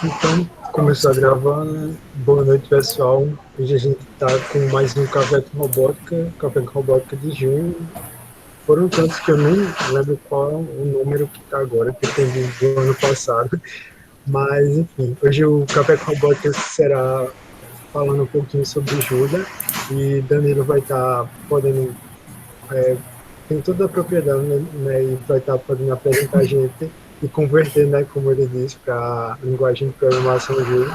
Então, começou a gravar, né? Boa noite, pessoal. Hoje a gente está com mais um Café com Robótica de junho. Foram tantos que eu nem lembro qual é o número que está agora, que tem do ano passado. Mas, enfim, hoje o Café com Robótica será falando um pouquinho sobre Júlia, e Danilo vai estar podendo, tem toda a propriedade, né, e vai estar podendo apresentar a gente e converter, né, como ele disse, para a linguagem de programação Júlia.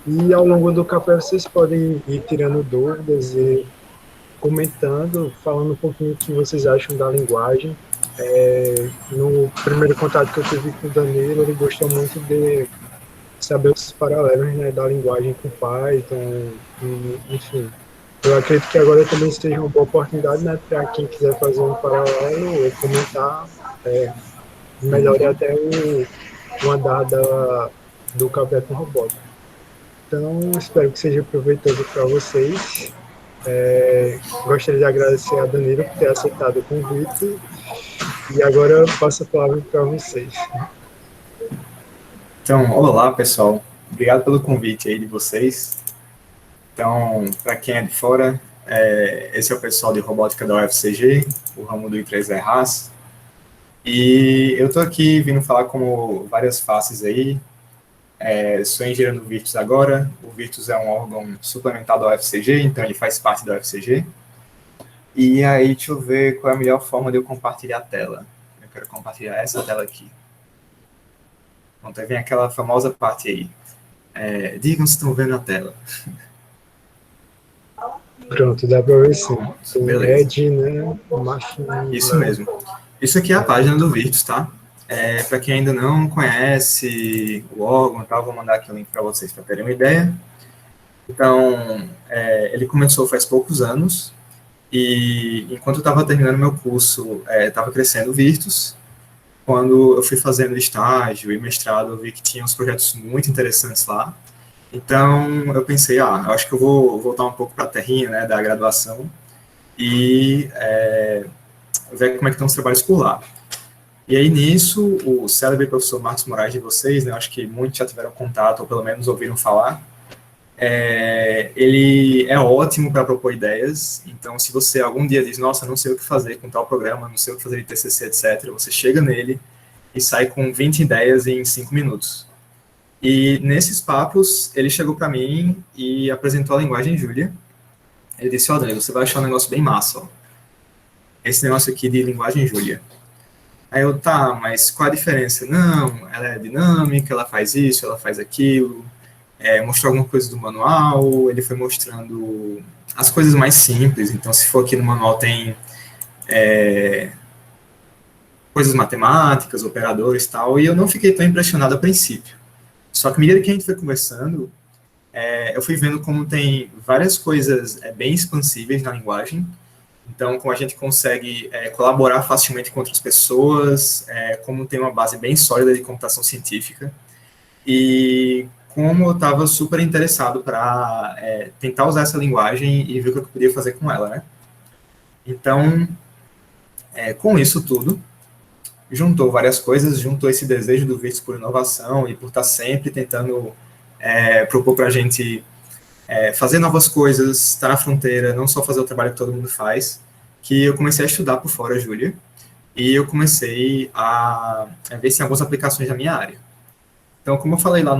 E ao longo do café vocês podem ir tirando dúvidas e comentando, falando um pouquinho o que vocês acham da linguagem. No primeiro contato que eu tive com o Danilo, ele gostou muito de saber os paralelos, né, da linguagem com Python, enfim. Eu acredito que agora também seja uma boa oportunidade, né, para quem quiser fazer um paralelo ou comentar, melhore até o andar do café com robótica. Então, espero que seja proveitoso para vocês. Gostaria de agradecer a Danilo por ter aceitado o convite. E agora eu passo a palavra para vocês. Então, olá, pessoal. Obrigado pelo convite aí de vocês. Então, para quem é de fora, esse é o pessoal de robótica da UFCG, o ramo do I3E RAS. E eu estou aqui vindo falar como várias faces aí. Sou engenheiro do Virtus agora. O Virtus é um órgão suplementar da UFCG, então ele faz parte da UFCG. E aí, deixa eu ver qual é a melhor forma de eu compartilhar a tela. Eu quero compartilhar essa tela aqui. Então, vem aquela famosa parte aí. Digam se estão vendo a tela. Pronto, dá para ver sim. Tem Beleza. Ed, né? Machine. Isso mesmo. Isso aqui é a página do Virtus, tá? Para quem ainda não conhece o órgão, tá, vou mandar aqui o link para vocês para terem uma ideia. Então, ele começou faz poucos anos, e enquanto eu estava terminando meu curso, estava crescendo o Virtus. Quando eu fui fazendo estágio e mestrado, eu vi que tinha uns projetos muito interessantes lá. Então, eu pensei, eu acho que eu vou voltar um pouco para a terrinha, né, da graduação, e ver como é que estão os trabalhos por lá. E aí, nisso, o célebre professor Marcos Moraes de vocês, né, acho que muitos já tiveram contato, ou pelo menos ouviram falar, ele é ótimo para propor ideias. Então, se você algum dia diz, nossa, não sei o que fazer com tal programa, não sei o que fazer de TCC, etc., você chega nele e sai com 20 ideias em 5 minutos. E nesses papos, ele chegou para mim e apresentou a linguagem Julia. Ele disse, Danilo, você vai achar um negócio bem massa, ó. Esse negócio aqui de linguagem Julia. Aí eu, tá, mas qual a diferença? Não, ela é dinâmica, ela faz isso, ela faz aquilo. Mostrou alguma coisa do manual, ele foi mostrando as coisas mais simples. Então, se for aqui no manual, tem coisas matemáticas, operadores e tal, e eu não fiquei tão impressionado a princípio. Só que, à medida que a gente foi conversando, eu fui vendo como tem várias coisas bem expansíveis na linguagem. Então, como a gente consegue colaborar facilmente com outras pessoas, como tem uma base bem sólida de computação científica, e como eu estava super interessado para tentar usar essa linguagem e ver o que eu podia fazer com ela, né? Então, com isso tudo, juntou várias coisas, juntou esse desejo do Virtus por inovação e por estar sempre tentando propor para a gente fazer novas coisas, estar na fronteira, não só fazer o trabalho que todo mundo faz, que eu comecei a estudar por fora a Julia, e eu comecei a ver se tem algumas aplicações na minha área. Então, como eu falei lá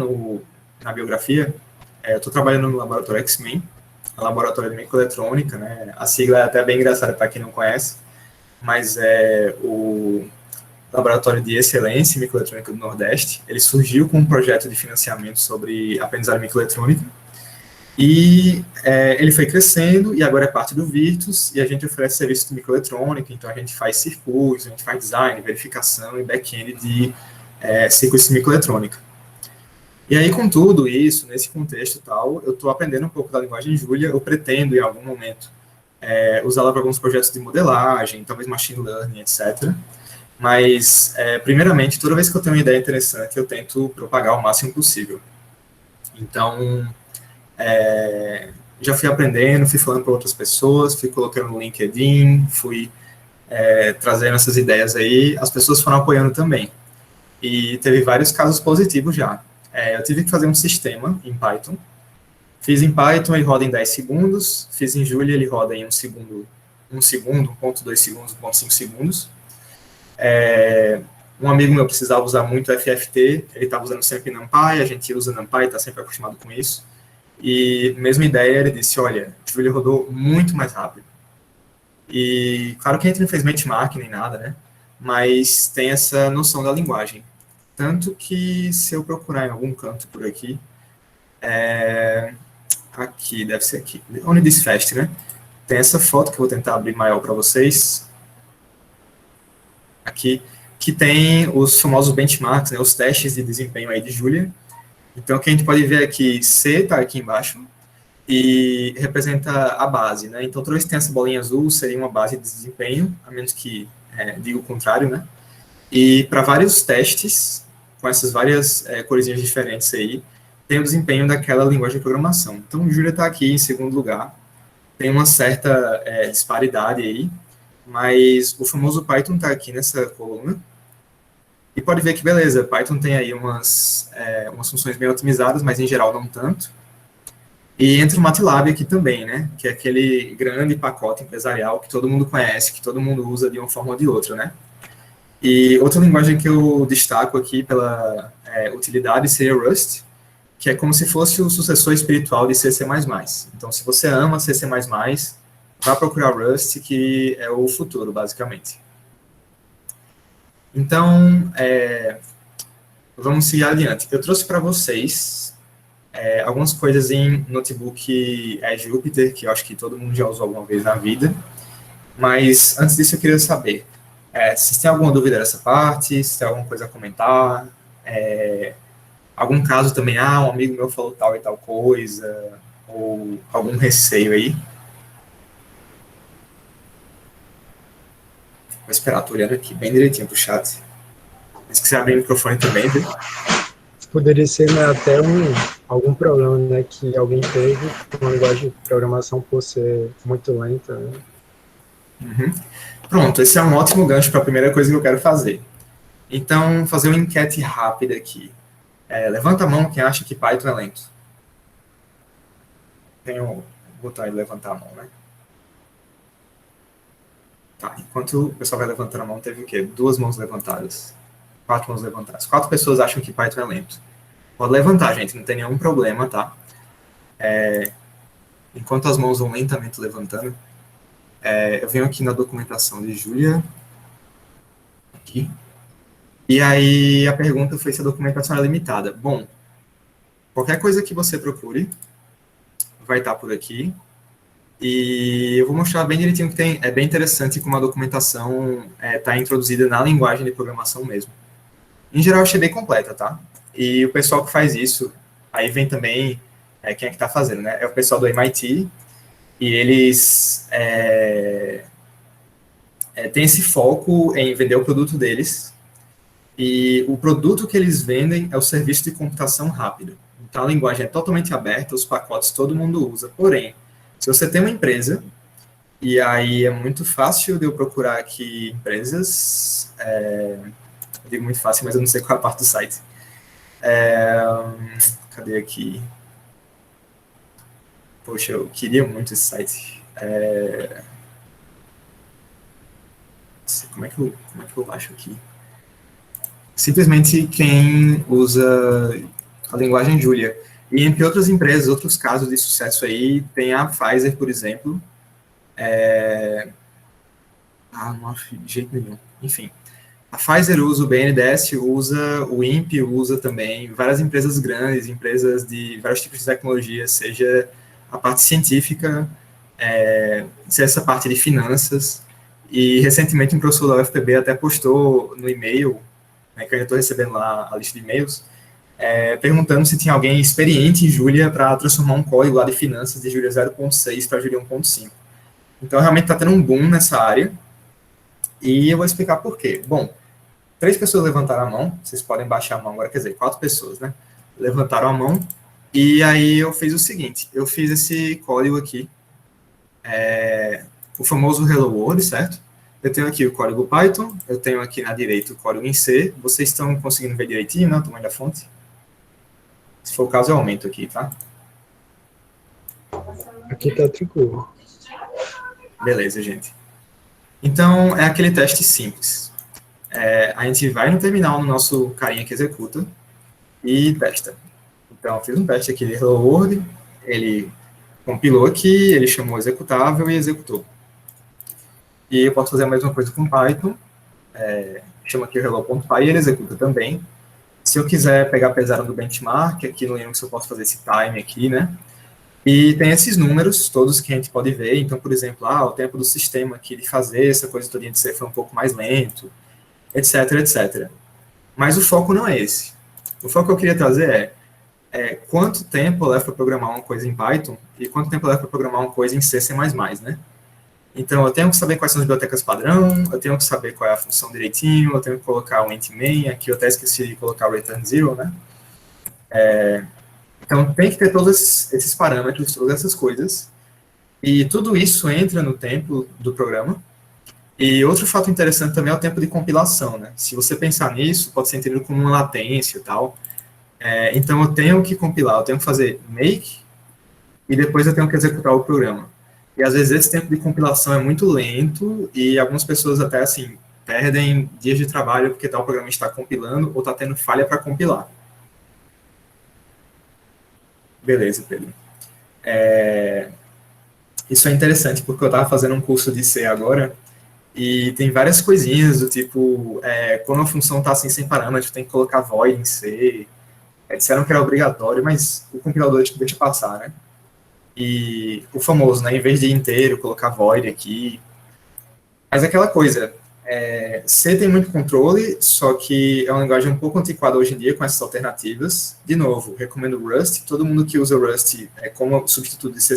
na biografia, eu estou trabalhando no laboratório X-Men, laboratório de microeletrônica, né? A sigla é até bem engraçada para quem não conhece, mas é o Laboratório de Excelência em Microeletrônica do Nordeste. Ele surgiu com um projeto de financiamento sobre aprendizagem microeletrônica, e ele foi crescendo, e agora é parte do Virtus, e a gente oferece serviços de microeletrônica. Então a gente faz circuitos, a gente faz design, verificação e back-end de circuitos de microeletrônica. E aí, com tudo isso, nesse contexto e tal, eu estou aprendendo um pouco da linguagem Julia. Eu pretendo, em algum momento, usá-la para alguns projetos de modelagem, talvez machine learning, etc. Mas, primeiramente, toda vez que eu tenho uma ideia interessante, eu tento propagar o máximo possível. Então, já fui aprendendo, fui falando para outras pessoas, fui colocando no LinkedIn, fui trazendo essas ideias aí, as pessoas foram apoiando também. E teve vários casos positivos já. eu tive que fazer um sistema em Python. Fiz em Python, ele roda em 10 segundos. Fiz em Julia, ele roda em 1 segundo, 1.2 segundos, 1.5 segundos. Um amigo meu precisava usar muito FFT, ele estava usando sempre NumPy, a gente usa NumPy, está sempre acostumado com isso. E, mesma ideia, ele disse, olha, Julia rodou muito mais rápido. E, claro que a gente não fez benchmark nem nada, né? Mas tem essa noção da linguagem. Tanto que, se eu procurar em algum canto por aqui, aqui, deve ser aqui, onde diz Fast, né? Tem essa foto que eu vou tentar abrir maior para vocês. Aqui, que tem os famosos benchmarks, né, os testes de desempenho aí de Julia. Então, o que a gente pode ver aqui, C está aqui embaixo, e representa a base, né? Então, toda vez que tem essa bolinha azul, seria uma base de desempenho, a menos que diga o contrário, né? E para vários testes, com essas várias corzinhas diferentes aí, tem o desempenho daquela linguagem de programação. Então, o Julia está aqui em segundo lugar, tem uma certa disparidade aí, mas o famoso Python está aqui nessa coluna, e pode ver que, beleza, Python tem aí umas funções bem otimizadas, mas em geral não tanto. E entra o MATLAB aqui também, né? Que é aquele grande pacote empresarial que todo mundo conhece, que todo mundo usa de uma forma ou de outra, né? E outra linguagem que eu destaco aqui pela utilidade seria o Rust, que é como se fosse o sucessor espiritual de C++. Então, se você ama C++, vá procurar o Rust, que é o futuro, basicamente. Então, vamos seguir adiante. Eu trouxe para vocês algumas coisas em notebook Jupyter, que eu acho que todo mundo já usou alguma vez na vida. Mas, antes disso, eu queria saber se tem alguma dúvida dessa parte, se tem alguma coisa a comentar, algum caso também, um amigo meu falou tal e tal coisa, ou algum receio aí. Vou esperar, tô olhando aqui bem direitinho pro chat. Se quiser abrir o microfone também, viu? Poderia ser, né, até algum problema, né, que alguém teve com a linguagem de programação por ser muito lenta, né? Uhum. Pronto, esse é um ótimo gancho para a primeira coisa que eu quero fazer. Então, fazer uma enquete rápida aqui. Levanta a mão quem acha que Python é lento. Tem o botão aí de levantar a mão, né? Tá, enquanto o pessoal vai levantando a mão, teve o quê? 2 mãos levantadas. 4 mãos levantadas. 4 pessoas acham que Python é lento. Pode levantar, gente, não tem nenhum problema, tá? Enquanto as mãos vão lentamente levantando, eu venho aqui na documentação de Julia. Aqui. E aí a pergunta foi se a documentação é limitada. Bom, qualquer coisa que você procure vai estar por aqui. E eu vou mostrar bem direitinho que é bem interessante como a documentação está introduzida na linguagem de programação mesmo. Em geral, eu achei bem completa, tá? E o pessoal que faz isso, aí vem também quem é que está fazendo, né? É o pessoal do MIT, e eles têm esse foco em vender o produto deles, e o produto que eles vendem é o serviço de computação rápida. Então, a linguagem é totalmente aberta, os pacotes todo mundo usa, porém, se você tem uma empresa, e aí é muito fácil de eu procurar aqui empresas, eu digo muito fácil, mas eu não sei qual é a parte do site. Cadê aqui? Poxa, eu queria muito esse site. Como é que eu baixo aqui? Simplesmente quem usa a linguagem Julia. E entre outras empresas, outros casos de sucesso aí, tem a Pfizer, por exemplo. Não acho de jeito nenhum. Enfim. A Pfizer usa o BNDES, usa o INPE, usa também várias empresas grandes, empresas de vários tipos de tecnologia, seja a parte científica, seja essa parte de finanças. E recentemente um professor da UFPB até postou no e-mail, né, que eu ainda estou recebendo lá a lista de e-mails, perguntando se tinha alguém experiente em Julia para transformar um código lá de finanças de Julia 0.6 para Julia 1.5. Então, realmente está tendo um boom nessa área, e eu vou explicar por quê. Bom, 3 pessoas levantaram a mão, vocês podem baixar a mão agora, quer dizer, 4 pessoas, né? Levantaram a mão, e aí eu fiz o seguinte, eu fiz esse código aqui, o famoso Hello World, certo? Eu tenho aqui o código Python, eu tenho aqui na direita o código em C, vocês estão conseguindo ver direitinho, né, o tamanho da fonte? for o caso, eu aumento aqui, tá? Aqui tá tranquilo. Beleza, gente. Então, é aquele teste simples. A gente vai no terminal, no nosso carinha que executa, e testa. Então, eu fiz um teste aqui de Hello World, ele compilou aqui, ele chamou o executável e executou. E eu posso fazer a mesma coisa com Python, chama aqui o hello.py e ele executa também. Se eu quiser pegar a pesada do benchmark, aqui no Linux eu posso fazer esse time aqui, né? E tem esses números todos que a gente pode ver. Então, por exemplo, o tempo do sistema aqui de fazer essa coisa toda de ser foi um pouco mais lento, etc, etc. Mas o foco não é esse. O foco que eu queria trazer é quanto tempo leva para programar uma coisa em Python e quanto tempo leva para programar uma coisa em C++, né? Então, eu tenho que saber quais são as bibliotecas padrão, eu tenho que saber qual é a função direitinho, eu tenho que colocar o int main, aqui eu até esqueci de colocar o return zero, né? Então, tem que ter todos esses parâmetros, todas essas coisas, e tudo isso entra no tempo do programa. E outro fato interessante também é o tempo de compilação, né? Se você pensar nisso, pode ser entendido como uma latência e tal. Então, eu tenho que compilar, eu tenho que fazer make, e depois eu tenho que executar o programa. E às vezes esse tempo de compilação é muito lento e algumas pessoas até assim perdem dias de trabalho porque tal programa está compilando ou está tendo falha para compilar. Beleza, Pedro. Isso é interessante porque eu estava fazendo um curso de C agora e tem várias coisinhas do tipo, quando a função está assim sem parâmetro, tem que colocar void em C. Disseram que era obrigatório, mas o compilador deixa passar, né? E o famoso, né, em vez de inteiro, colocar void aqui. Mas aquela coisa, C tem muito controle, só que é uma linguagem um pouco antiquada hoje em dia com essas alternativas. De novo, recomendo Rust. Todo mundo que usa Rust como substituto de C++,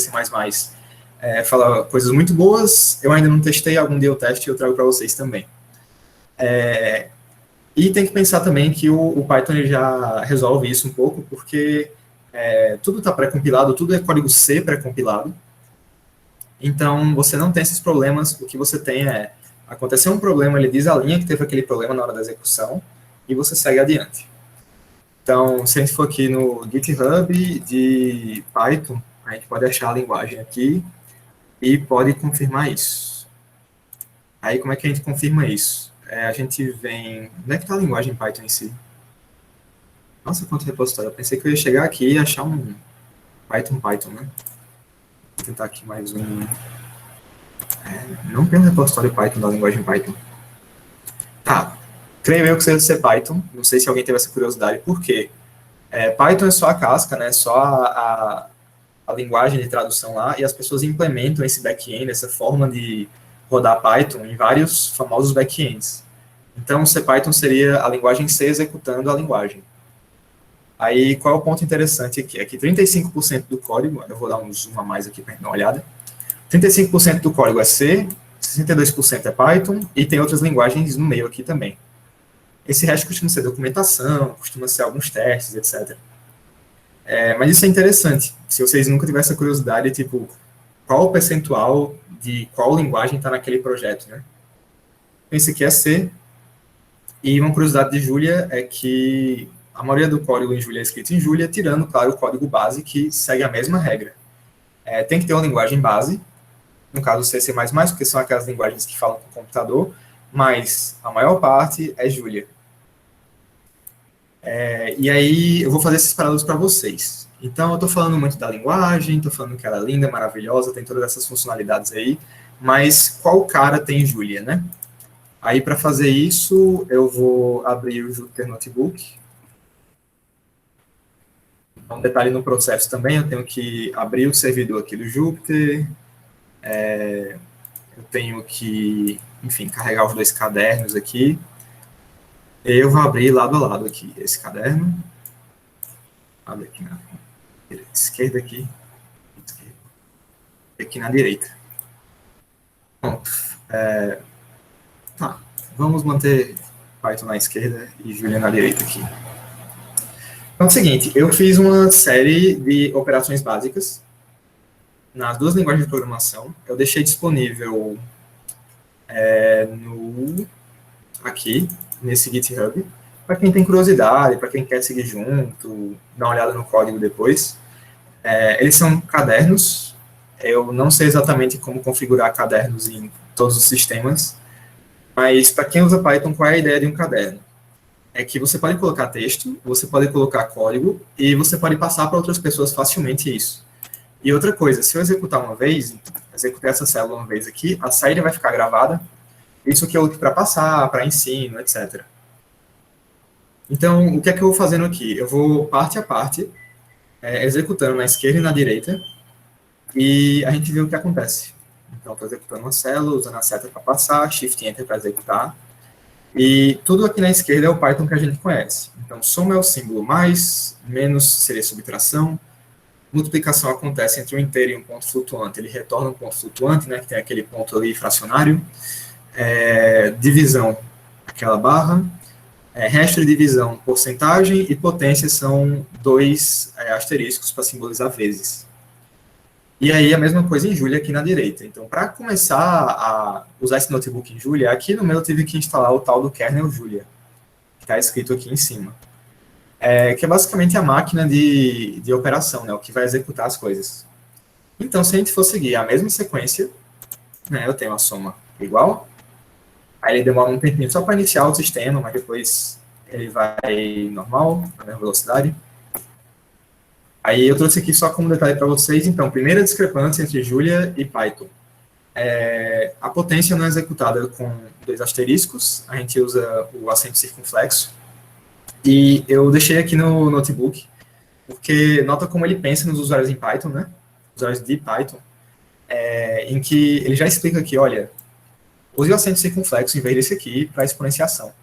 fala coisas muito boas. Eu ainda não testei, algum dia eu teste e eu trago para vocês também. E tem que pensar também que o Python ele já resolve isso um pouco, porque tudo está pré-compilado, tudo é código C pré-compilado. Então, você não tem esses problemas. O que você tem aconteceu um problema, ele diz a linha que teve aquele problema na hora da execução, e você segue adiante. Então, se a gente for aqui no GitHub de Python, a gente pode achar a linguagem aqui e pode confirmar isso. Aí, como é que a gente confirma isso? A gente vem... Onde é que está a linguagem Python em si? Nossa, quanto repositório. Eu pensei que eu ia chegar aqui e achar um Python, né? Vou tentar aqui mais um... não tem um repositório Python da linguagem Python. Tá. Creio eu que seja Python. Não sei se alguém teve essa curiosidade. Por quê? Python é só a casca, né? Só a linguagem de tradução lá, e as pessoas implementam esse back-end, essa forma de rodar Python em vários famosos back-ends. Então, CPython seria a linguagem C executando a linguagem. Aí, qual é o ponto interessante aqui? É que 35% do código, eu vou dar um zoom a mais aqui para dar uma olhada, 35% do código é C, 62% é Python, e tem outras linguagens no meio aqui também. Esse resto costuma ser documentação, costuma ser alguns testes, etc. Mas isso é interessante. Se vocês nunca tiverem essa curiosidade, tipo, qual o percentual de qual linguagem está naquele projeto, né? Esse aqui é C, e uma curiosidade de Julia é que a maioria do código em Julia é escrito em Julia, tirando, claro, o código base, que segue a mesma regra. Tem que ter uma linguagem base, no caso C, C++, porque são aquelas linguagens que falam com o computador, mas a maior parte é Julia. E aí eu vou fazer esses parâmetros para vocês. Então, eu estou falando muito da linguagem, estou falando que ela é linda, maravilhosa, tem todas essas funcionalidades aí, mas qual cara tem Julia, né? Aí, para fazer isso, eu vou abrir o Jupyter Notebook. Um detalhe no processo também, eu tenho que abrir o servidor aqui do Jupyter, eu tenho que, enfim, carregar os dois cadernos aqui. Eu vou abrir lado a lado aqui esse caderno. Abre aqui na esquerda aqui. Aqui na direita. Pronto. Tá. Vamos manter Python na esquerda e Julia na direita aqui. Então é o seguinte, eu fiz uma série de operações básicas nas duas linguagens de programação. Eu deixei disponível aqui, nesse GitHub. para quem tem curiosidade, para quem quer seguir junto, dar uma olhada no código depois. Eles são cadernos. Eu não sei exatamente como configurar cadernos em todos os sistemas, mas para quem usa Python, qual é a ideia de um caderno? É que você pode colocar texto, você pode colocar código e você pode passar para outras pessoas facilmente isso. E outra coisa, se eu executar uma vez, executei essa célula uma vez aqui, a saída vai ficar gravada. Isso que é útil para passar, para ensino, etc. Então, o que é que eu vou fazendo aqui? Eu vou parte a parte, executando na esquerda e na direita, e a gente vê o que acontece. Então, estou executando uma célula, usando a seta para passar, Shift Enter para executar, e tudo aqui na esquerda é o Python que a gente conhece. Então, soma é o símbolo mais, menos seria subtração, multiplicação acontece entre um inteiro e um ponto flutuante, ele retorna um ponto flutuante, né, que tem aquele ponto ali fracionário, divisão, aquela barra, resto de divisão, porcentagem, e potência são dois asteriscos para simbolizar vezes. E aí a mesma coisa em Julia aqui na direita. Então, para começar a usar esse notebook em Julia, aqui no meu eu tive que instalar o tal do kernel Julia, que está escrito aqui em cima. Que é basicamente a máquina de operação, né, o que vai executar as coisas. Então, se a gente for seguir a mesma sequência, né, eu tenho a soma igual, aí ele demora um tempinho só para iniciar o sistema, mas depois ele vai normal, na mesma velocidade. Aí eu trouxe aqui só como detalhe para vocês, então, primeira discrepância entre Julia e Python. A potência não é executada com dois asteriscos, a gente usa o acento circunflexo. E eu deixei aqui no notebook, porque nota como ele pensa nos usuários em Python, né? Usuários de Python, em que ele já explica aqui, olha, use o acento circunflexo em vez desse aqui para exponenciação.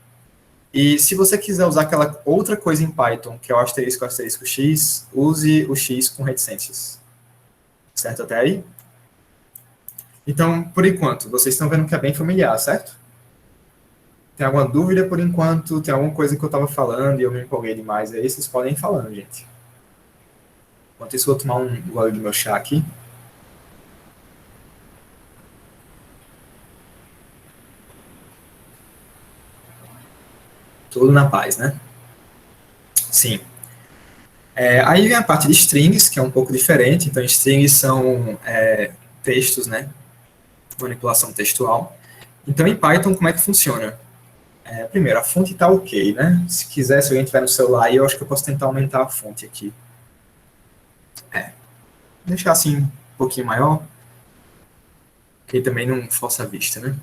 E se você quiser usar aquela outra coisa em Python, que é o asterisco x, use o x com reticências. Certo até aí? Então, por enquanto, vocês estão vendo que é bem familiar, certo? Tem alguma dúvida por enquanto? Tem alguma coisa que eu estava falando e eu me empolguei demais aí? Vocês podem ir falando, gente. Enquanto isso, eu vou tomar um gole do meu chá aqui. Tudo na paz, né? Sim. Aí vem a parte de strings, que é um pouco diferente. Então, strings são textos, né? Manipulação textual. Então, em Python, como é que funciona? Primeiro, a fonte está ok, né? Se quiser, se alguém tiver no celular aí, eu acho que eu posso tentar aumentar a fonte aqui. Deixar assim um pouquinho maior, que também não força a vista, né?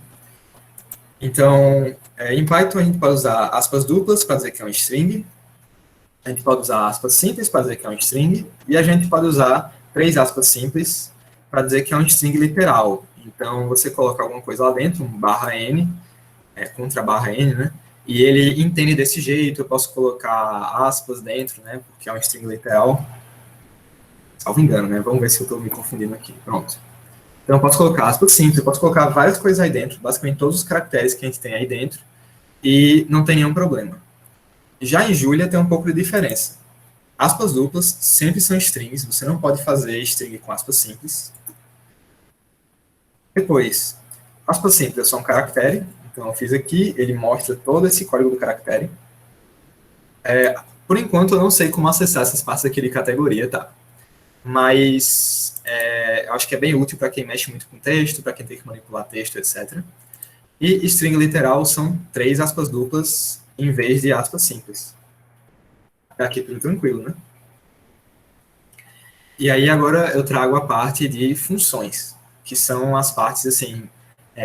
Então, em Python a gente pode usar aspas duplas para dizer que é um string, a gente pode usar aspas simples para dizer que é um string, e a gente pode usar 3 aspas simples para dizer que é um string literal. Então, você coloca alguma coisa lá dentro, um barra n, contra barra n, né? E ele entende desse jeito, eu posso colocar aspas dentro, né? Porque é um string literal. Salvo engano, né? Vamos ver se eu estou me confundindo aqui. Pronto. Então, eu posso colocar aspas simples, eu posso colocar várias coisas aí dentro, basicamente todos os caracteres que a gente tem aí dentro, e não tem nenhum problema. Já em Julia tem um pouco de diferença. Aspas duplas sempre são strings, você não pode fazer string com aspas simples. Depois, aspas simples é só um caractere, então eu fiz aqui, ele mostra todo esse código do caractere. Por enquanto eu não sei como acessar essas partes aqui de categoria, tá? Mas eu acho que é bem útil para quem mexe muito com texto, para quem tem que manipular texto, etc. E string literal são 3 aspas duplas em vez de aspas simples. Aqui tudo tranquilo, né? E aí agora eu trago a parte de funções, que são as partes assim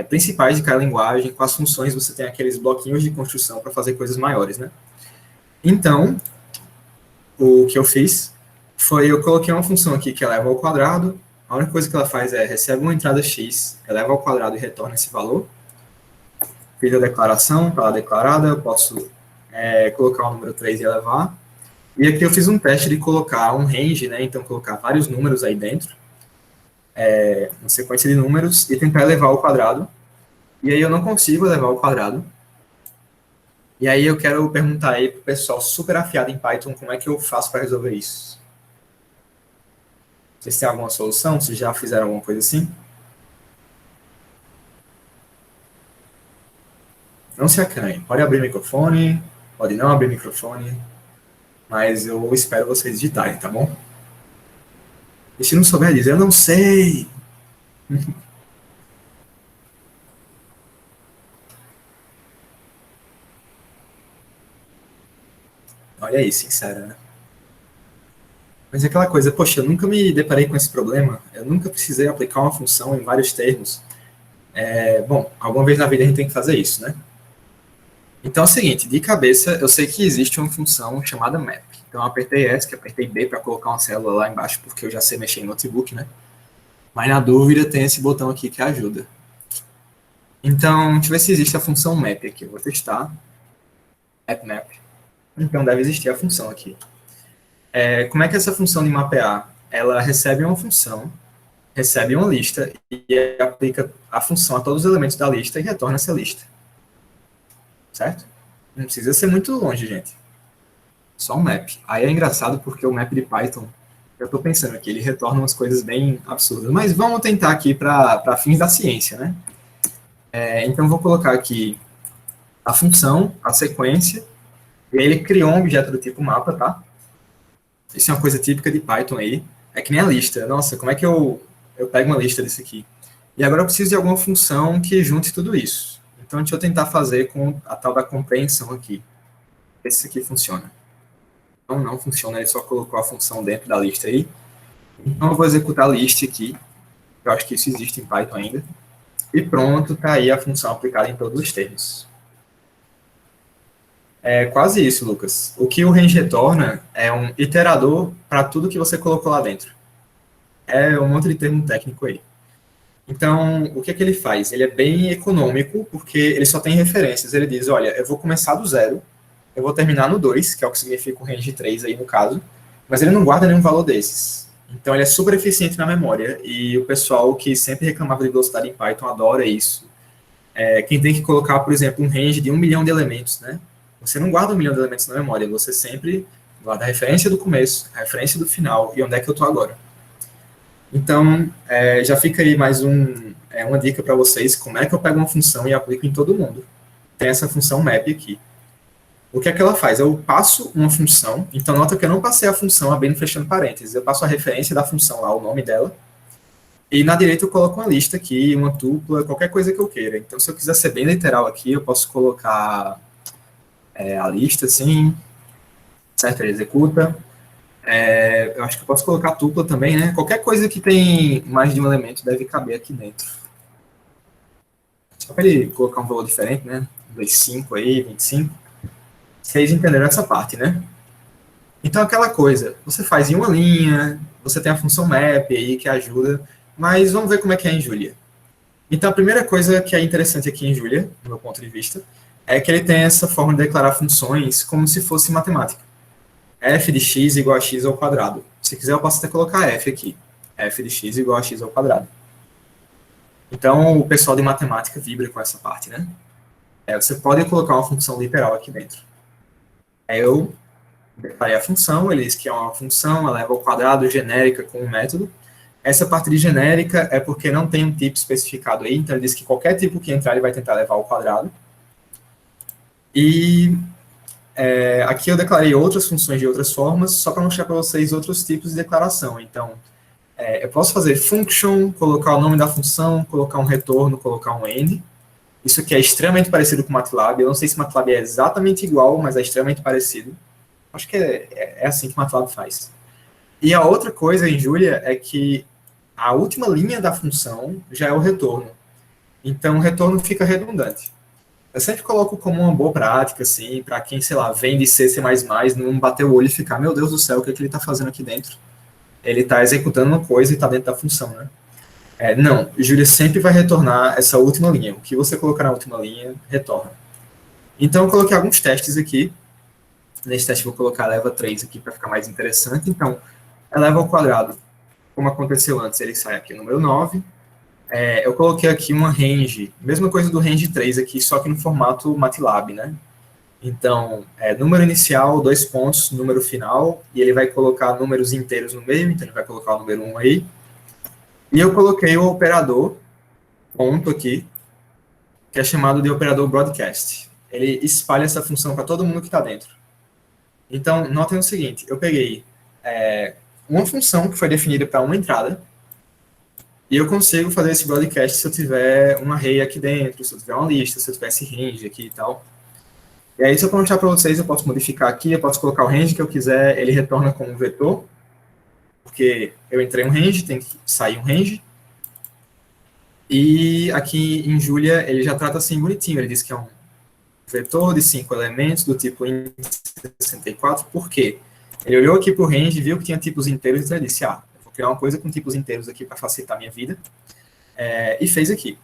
principais de cada linguagem. Com as funções você tem aqueles bloquinhos de construção para fazer coisas maiores, né? Então, o que eu fiz foi, eu coloquei uma função aqui que eleva ao quadrado, a única coisa que ela faz é, recebe uma entrada x, eleva ao quadrado e retorna esse valor. Fiz a declaração, está lá declarada, eu posso colocar o número 3 e elevar. E aqui eu fiz um teste de colocar um range, né, então colocar vários números aí dentro, uma sequência de números, e tentar elevar ao quadrado. E aí eu não consigo elevar ao quadrado. E aí eu quero perguntar aí para o pessoal super afiado em Python, como é que eu faço para resolver isso? Vocês têm alguma solução? Vocês já fizeram alguma coisa assim? Não se acanhe. Pode abrir o microfone, Pode não abrir o microfone, mas eu espero vocês digitarem, tá bom? E se não souber dizer, eu não sei. Olha aí, sincera, né? Mas é aquela coisa, poxa, eu nunca me deparei com esse problema, eu nunca precisei aplicar uma função em vários termos. Bom, alguma vez na vida a gente tem que fazer isso, né? Então é o seguinte, de cabeça, eu sei que existe uma função chamada map. Então eu apertei ESC, apertei B para colocar uma célula lá embaixo, porque eu já sei mexer em notebook, né? Mas na dúvida tem esse botão aqui que ajuda. Então, deixa eu ver se existe a função map aqui. Eu vou testar. Map. Então deve existir a função aqui. Como é que essa função de mapear? Ela recebe uma função, recebe uma lista e aplica a função a todos os elementos da lista e retorna essa lista. Certo? Não precisa ser muito longe, gente. Só um map. Aí é engraçado porque o map de Python, eu estou pensando aqui, ele retorna umas coisas bem absurdas. Mas vamos tentar aqui para fins da ciência, né? Então, vou colocar aqui a função, a sequência, e ele criou um objeto do tipo mapa, tá? Isso é uma coisa típica de Python aí. É que nem a lista. Nossa, como é que eu pego uma lista desse aqui? E agora eu preciso de alguma função que junte tudo isso. Então, deixa eu tentar fazer com a tal da compreensão aqui. Esse aqui funciona. Não funciona, ele só colocou a função dentro da lista aí. Então, eu vou executar a list aqui. Eu acho que isso existe em Python ainda. E pronto, está aí a função aplicada em todos os termos. É quase isso, Lucas. O que o range retorna é um iterador para tudo que você colocou lá dentro. É um monte de termo técnico aí. Então, o que é que ele faz? Ele é bem econômico, porque ele só tem referências. Ele diz, olha, eu vou começar do 0, eu vou terminar no 2, que é o que significa o range 3 aí no caso, mas ele não guarda nenhum valor desses. Então, ele é super eficiente na memória, e o pessoal que sempre reclamava de velocidade em Python adora isso. Quem tem que colocar, por exemplo, um range de 1 milhão de elementos, né? Você não guarda 1 milhão de elementos na memória, você sempre guarda a referência do começo, a referência do final, e onde é que eu estou agora. Então, já fica aí mais uma dica para vocês, como é que eu pego uma função e aplico em todo mundo. Tem essa função map aqui. O que é que ela faz? Eu passo uma função, então nota que eu não passei a função abrindo e fechando parênteses, eu passo a referência da função lá, o nome dela, e na direita eu coloco uma lista aqui, uma tupla, qualquer coisa que eu queira. Então, se eu quiser ser bem literal aqui, eu posso colocar a lista, assim, certo? Ele executa. Eu acho que eu posso colocar tupla também, né? Qualquer coisa que tem mais de um elemento deve caber aqui dentro. Só para ele colocar um valor diferente, né? 25 aí, 25. Vocês entenderam essa parte, né? Então, aquela coisa, você faz em uma linha, você tem a função map aí que ajuda, mas vamos ver como é que é em Julia. Então, a primeira coisa que é interessante aqui em Julia, do meu ponto de vista, é que ele tem essa forma de declarar funções como se fosse matemática. F de x igual a x ao quadrado. Se quiser, eu posso até colocar f aqui. F de x igual a x ao quadrado. Então, o pessoal de matemática vibra com essa parte, né? Você pode colocar uma função literal aqui dentro. Eu declarei a função, ele diz que é uma função, eleva ao quadrado genérica com um método. Essa parte de genérica é porque não tem um tipo especificado aí, então ele diz que qualquer tipo que entrar, ele vai tentar levar ao quadrado. E aqui eu declarei outras funções de outras formas, só para mostrar para vocês outros tipos de declaração. Então, eu posso fazer function, colocar o nome da função, colocar um retorno, colocar um end. Isso aqui é extremamente parecido com o MATLAB. Eu não sei se o MATLAB é exatamente igual, mas é extremamente parecido. Acho que é assim que o MATLAB faz. E a outra coisa em Julia é que a última linha da função já é o retorno. Então, o retorno fica redundante. Eu sempre coloco como uma boa prática, assim, para quem, sei lá, vem de C, C++, não bater o olho e ficar, meu Deus do céu, o que ele está fazendo aqui dentro? Ele está executando uma coisa e está dentro da função, né? Não, Julia sempre vai retornar essa última linha. O que você colocar na última linha, retorna. Então, eu coloquei alguns testes aqui. Nesse teste, vou colocar eleva 3 aqui para ficar mais interessante. Então, eleva ao quadrado, como aconteceu antes, ele sai aqui, número 9. Eu coloquei aqui uma range, mesma coisa do range 3 aqui, só que no formato MATLAB, né? Então, número inicial, 2 pontos, número final, e ele vai colocar números inteiros no meio, então ele vai colocar o número 1 aí. E eu coloquei o operador, ponto aqui, que é chamado de operador broadcast. ele espalha essa função para todo mundo que está dentro. Então, notem o seguinte, eu peguei uma função que foi definida para uma entrada, e eu consigo fazer esse broadcast se eu tiver um array aqui dentro, se eu tiver uma lista, se eu tiver esse range aqui e tal. E aí, se eu mostrar para vocês, eu posso modificar aqui, eu posso colocar o range que eu quiser, ele retorna como um vetor, porque eu entrei um range, tem que sair um range. E aqui em Julia, ele já trata assim bonitinho, ele diz que é um vetor de 5 elementos do tipo int64, por quê? Ele olhou aqui para o range, viu que tinha tipos inteiros, e ele disse, eu vou criar uma coisa com tipos inteiros aqui para facilitar a minha vida, e fez aqui.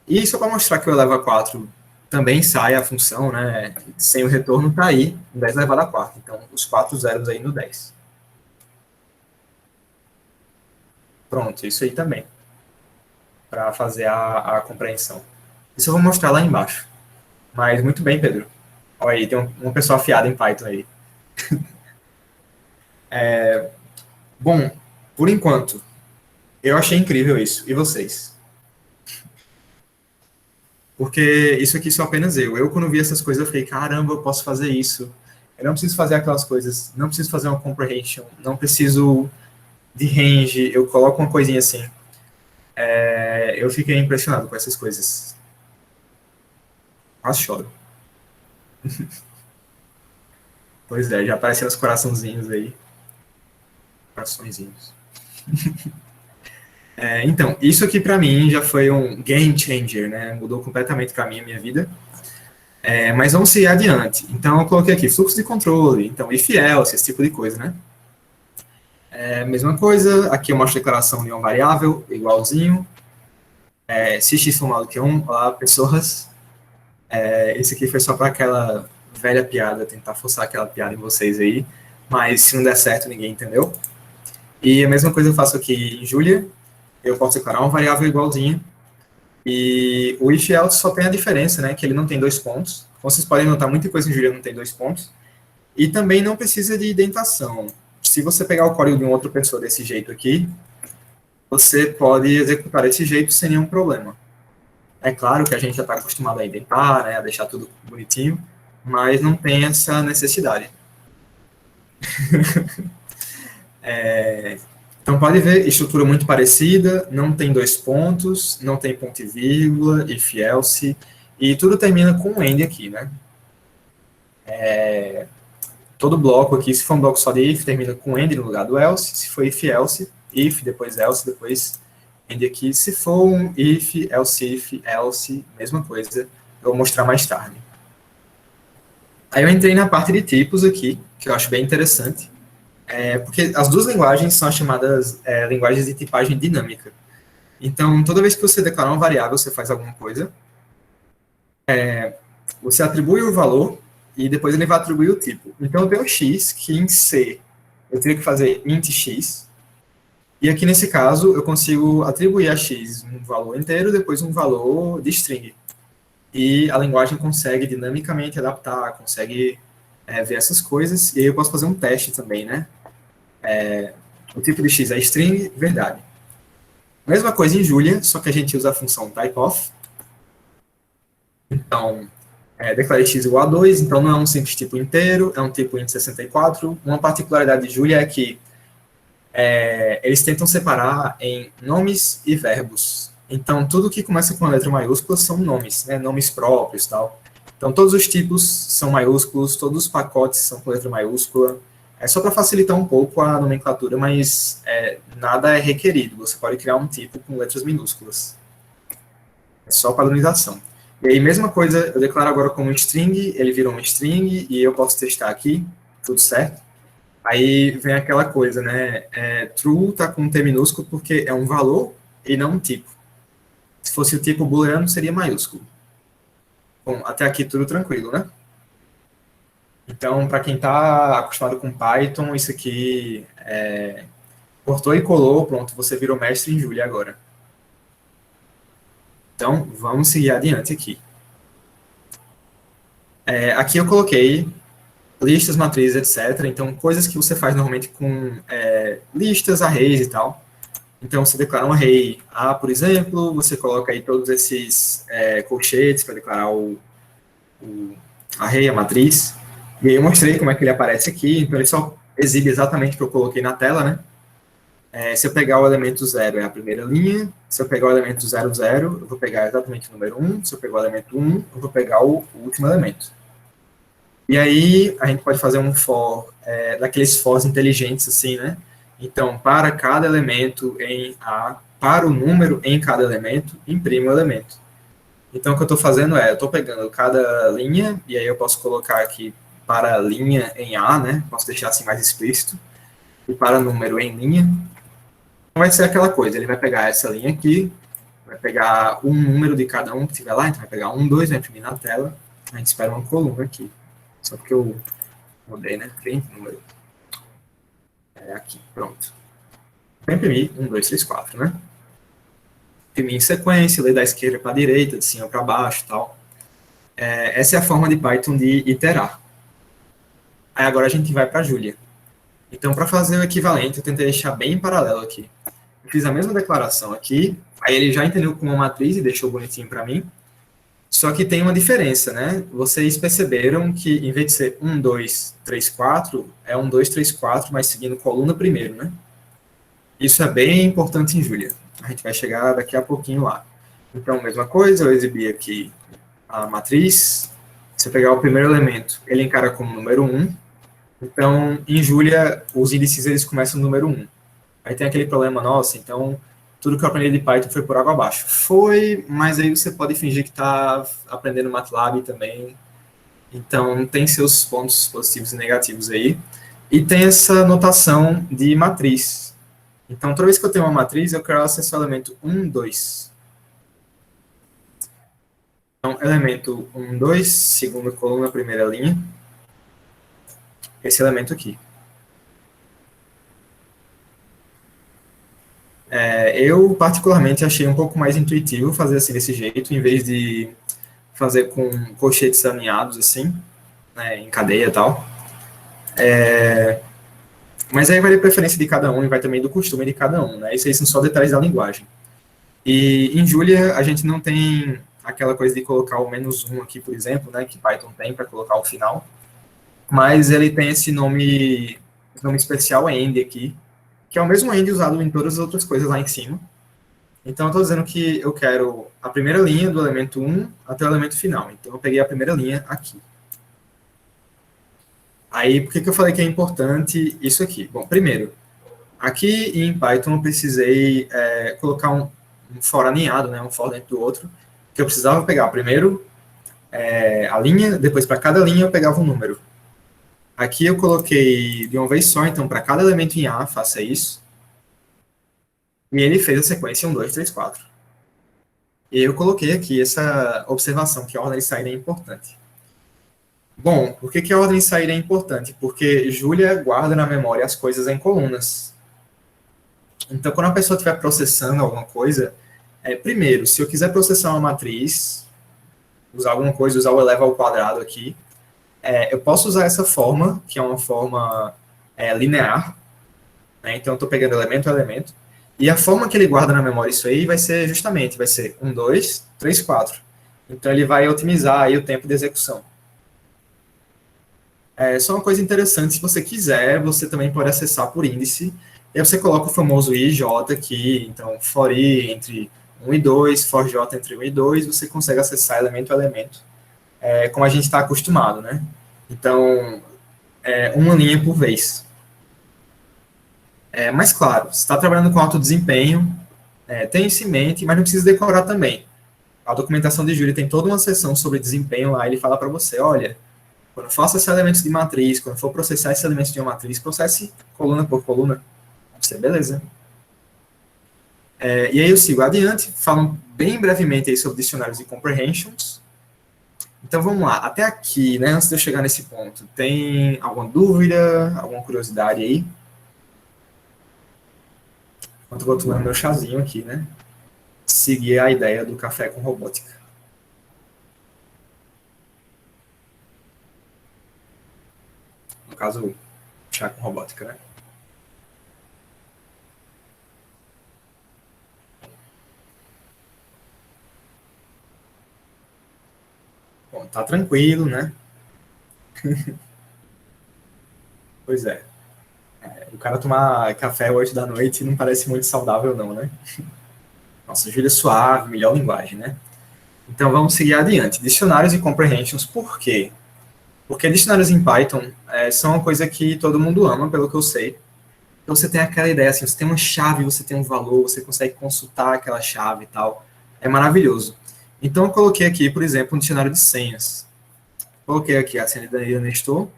E só para mostrar que o eleva a 4 também sai a função, né, sem o retorno, está aí, 10 elevado a 4. Então, os 4 zeros aí no 10. Pronto, isso aí também, para fazer a compreensão. Isso eu vou mostrar lá embaixo. Mas muito bem, Pedro. Olha aí, tem uma pessoa afiada em Python aí. Bom, por enquanto, eu achei incrível isso. E vocês? Porque isso aqui sou apenas eu. Eu, quando vi essas coisas, eu falei, caramba, eu posso fazer isso. Eu não preciso fazer aquelas coisas. Não preciso fazer uma comprehension. Não preciso de range. Eu coloco uma coisinha assim. Eu fiquei impressionado com essas coisas. Quase choro. Pois é, já apareceram os coraçãozinhos aí. Coraçõezinhos. Então, isso aqui para mim já foi um game changer, né? Mudou completamente para mim a minha vida. Mas vamos seguir adiante. Então, eu coloquei aqui fluxo de controle, então if else, esse tipo de coisa, né? Mesma coisa, aqui eu mostro a declaração de uma variável, igualzinho. Se x for maior do que 1, olá, pessoas. Esse aqui foi só para aquela velha piada, tentar forçar aquela piada em vocês aí, mas se não der certo, ninguém entendeu. E a mesma coisa eu faço aqui em Julia, eu posso declarar uma variável igualzinha, e o if else só tem a diferença, né, que ele não tem 2 pontos. Como vocês podem notar, muita coisa em Julia não tem 2 pontos, e também não precisa de indentação. Se você pegar o código de uma outra pessoa desse jeito aqui, você pode executar desse jeito sem nenhum problema. É claro que a gente já está acostumado a indentar, né, a deixar tudo bonitinho, mas não tem essa necessidade. Então, pode ver, estrutura muito parecida, não tem 2 pontos, não tem ponto e vírgula, if else, e tudo termina com um end aqui, né? Todo bloco aqui, se for um bloco só de if, termina com end no lugar do else, se for if else, depois end aqui. Se for um if, else, mesma coisa, eu vou mostrar mais tarde. Aí eu entrei na parte de tipos aqui, que eu acho bem interessante, porque as duas linguagens são as chamadas linguagens de tipagem dinâmica. Então, toda vez que você declarar uma variável, você faz alguma coisa, você atribui o valor e depois ele vai atribuir o tipo. Então, eu tenho x, que em C eu teria que fazer int x, e aqui nesse caso eu consigo atribuir a x um valor inteiro, depois um valor de string. E a linguagem consegue dinamicamente adaptar, consegue ver essas coisas, e aí eu posso fazer um teste também, né? O tipo de x é string, verdade. Mesma coisa em Julia, só que a gente usa a função typeof. Então, declarei x igual a 2, então não é um simples tipo inteiro, é um tipo int64. Uma particularidade de Julia é que eles tentam separar em nomes e verbos. Então, tudo que começa com a letra maiúscula são nomes, né, nomes próprios e tal. Então, todos os tipos são maiúsculos, todos os pacotes são com letra maiúscula. É só para facilitar um pouco a nomenclatura, mas nada é requerido. Você pode criar um tipo com letras minúsculas. É só padronização. E aí, mesma coisa, eu declaro agora como string, ele virou um string, e eu posso testar aqui, tudo certo. Aí vem aquela coisa, né? True está com um T minúsculo porque é um valor e não um tipo. Se fosse o tipo booleano, seria maiúsculo. Bom, até aqui tudo tranquilo, né? Então, para quem está acostumado com Python, isso aqui cortou e colou, pronto, você virou mestre em Julia agora. Então, vamos seguir adiante aqui. Aqui eu coloquei listas, matrizes, etc. Então, coisas que você faz normalmente com listas, arrays e tal. Então, você declara um array A, por exemplo, você coloca aí todos esses colchetes para declarar o array, a matriz, e aí eu mostrei como é que ele aparece aqui, então ele só exibe exatamente o que eu coloquei na tela, né? Se eu pegar o elemento 0 é a primeira linha, se eu pegar o elemento 0, 0, eu vou pegar exatamente o número 1, se eu pegar o elemento 1, eu vou pegar o último elemento. E aí a gente pode fazer um for, daqueles fors inteligentes assim, né? Então, para cada elemento em A, para o número em cada elemento, imprime o elemento. Então, o que eu estou fazendo eu estou pegando cada linha, e aí eu posso colocar aqui para a linha em A, né? Posso deixar assim mais explícito. E para número em linha. Então, vai ser aquela coisa, ele vai pegar essa linha aqui, vai pegar um número de cada um que tiver lá, então vai pegar 1, 2, vai imprimir na tela, a gente espera uma coluna aqui. Só porque eu mudei, né? Tem número. Aqui, pronto. Vou imprimir 1, 2, 3, 4, né? Imprimir em sequência, ler da esquerda para a direita, de cima para baixo e tal. Essa é a forma de Python de iterar. Aí agora a gente vai para a Julia. Então, para fazer o equivalente, eu tentei deixar bem em paralelo aqui. Eu fiz a mesma declaração aqui, aí ele já entendeu com uma matriz e deixou bonitinho para mim. Só que tem uma diferença, né? Vocês perceberam que em vez de ser 1, 2, 3, 4, é 1, 2, 3, 4, mas seguindo coluna primeiro, né? Isso é bem importante em Julia. A gente vai chegar daqui a pouquinho lá. Então, mesma coisa, eu exibi aqui a matriz. Se eu pegar o primeiro elemento, ele encara como número 1. Então, em Julia, os índices eles começam no número 1. Aí tem aquele problema, nossa, então tudo que eu aprendi de Python foi por água abaixo. Foi, mas aí você pode fingir que está aprendendo MATLAB também. Então, tem seus pontos positivos e negativos aí. E tem essa notação de matriz. Então, toda vez que eu tenho uma matriz, eu quero acessar o elemento 1, 2. Então, elemento 1, 2, segunda coluna, primeira linha. Esse elemento aqui. Eu, particularmente, achei um pouco mais intuitivo fazer assim desse jeito, em vez de fazer com colchetes alinhados, assim, né, em cadeia e tal. Mas aí vai de preferência de cada um e vai também do costume de cada um, né? Isso aí são só detalhes da linguagem. E em Julia, a gente não tem aquela coisa de colocar o -1 aqui, por exemplo, né, que Python tem para colocar o final, mas ele tem esse nome especial end aqui, que é o mesmo end usado em todas as outras coisas lá em cima. Então, eu estou dizendo que eu quero a primeira linha do elemento 1 até o elemento final. Então, eu peguei a primeira linha aqui. Aí, por que eu falei que é importante isso aqui? Bom, primeiro, aqui em Python eu precisei colocar um for alinhado, né, um for dentro do outro, que eu precisava pegar primeiro a linha, depois para cada linha eu pegava um número. Aqui eu coloquei de uma vez só, então para cada elemento em A, faça isso. E ele fez a sequência 1, 2, 3, 4. E eu coloquei aqui essa observação, que a ordem de saída é importante. Bom, por que a ordem de saída é importante? Porque Julia guarda na memória as coisas em colunas. Então, quando a pessoa estiver processando alguma coisa, primeiro, se eu quiser processar uma matriz, usar alguma coisa, usar o eleva ao quadrado aqui, eu posso usar essa forma, que é uma forma linear, né? Então, eu estou pegando elemento a elemento, e a forma que ele guarda na memória isso aí vai ser 1, 2, 3, 4. Então, ele vai otimizar aí o tempo de execução. Só uma coisa interessante, se você quiser, você também pode acessar por índice, e aí você coloca o famoso IJ aqui, então for I entre 1 e 2, for J entre 1 e 2, você consegue acessar elemento a elemento, como a gente está acostumado, né? Então, uma linha por vez. Mas claro, você está trabalhando com alto desempenho, tem isso em mente, mas não precisa decorar também. A documentação de Julia tem toda uma seção sobre desempenho lá, ele fala para você, olha, quando for acessar elementos de matriz, quando for processar esses elementos de uma matriz, processe coluna por coluna. Você, beleza. E aí eu sigo adiante, falo bem brevemente aí sobre dicionários e comprehensions. Então vamos lá, até aqui, né, antes de eu chegar nesse ponto, tem alguma dúvida, alguma curiosidade aí? Enquanto eu vou tomando meu chazinho aqui, né? Seguir a ideia do café com robótica. No caso, chá com robótica, né? Bom, tá tranquilo, né? Pois é. O cara tomar café 8 da noite não parece muito saudável, não, né? Nossa, Júlia suave, melhor linguagem, né? Então vamos seguir adiante. Dicionários e comprehensions, por quê? Porque dicionários em Python são uma coisa que todo mundo ama, pelo que eu sei. Então você tem aquela ideia, assim, você tem uma chave, você tem um valor, você consegue consultar aquela chave e tal. É maravilhoso. Então eu coloquei aqui, por exemplo, um dicionário de senhas. Coloquei aqui a senha de Danilo Nestor,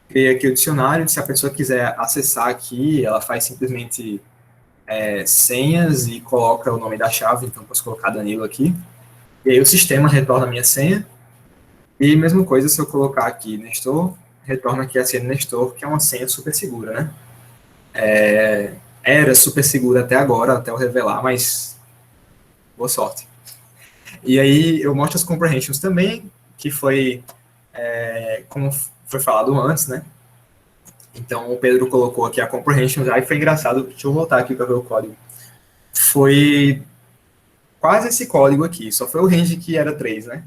criei aqui o dicionário, se a pessoa quiser acessar aqui, ela faz simplesmente senhas e coloca o nome da chave, então posso colocar Danilo aqui. E aí o sistema retorna a minha senha. E mesma coisa se eu colocar aqui Nestor, retorna aqui a senha de Nestor, que é uma senha super segura, né? Era super segura até agora, até eu revelar, mas boa sorte. E aí eu mostro as comprehensions também, que foi, como foi falado antes, né? Então o Pedro colocou aqui a comprehensions, aí foi engraçado, deixa eu voltar aqui para ver o código. Foi quase esse código aqui, só foi o range que era 3, né?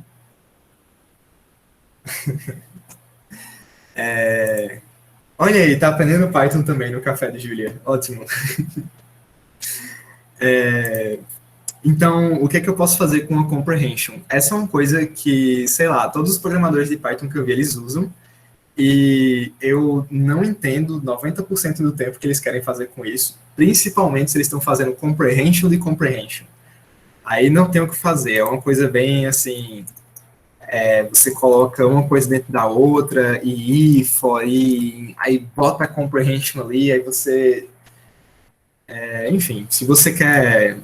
Olha aí, tá aprendendo Python também no café de Julia, ótimo. Então, o que é que eu posso fazer com a comprehension? Essa é uma coisa que, sei lá, todos os programadores de Python que eu vi, eles usam, e eu não entendo 90% do tempo que eles querem fazer com isso, principalmente se eles estão fazendo comprehension de comprehension. Aí não tem o que fazer, é uma coisa bem assim, você coloca uma coisa dentro da outra, e for, e aí bota a comprehension ali, aí você... enfim, se você quer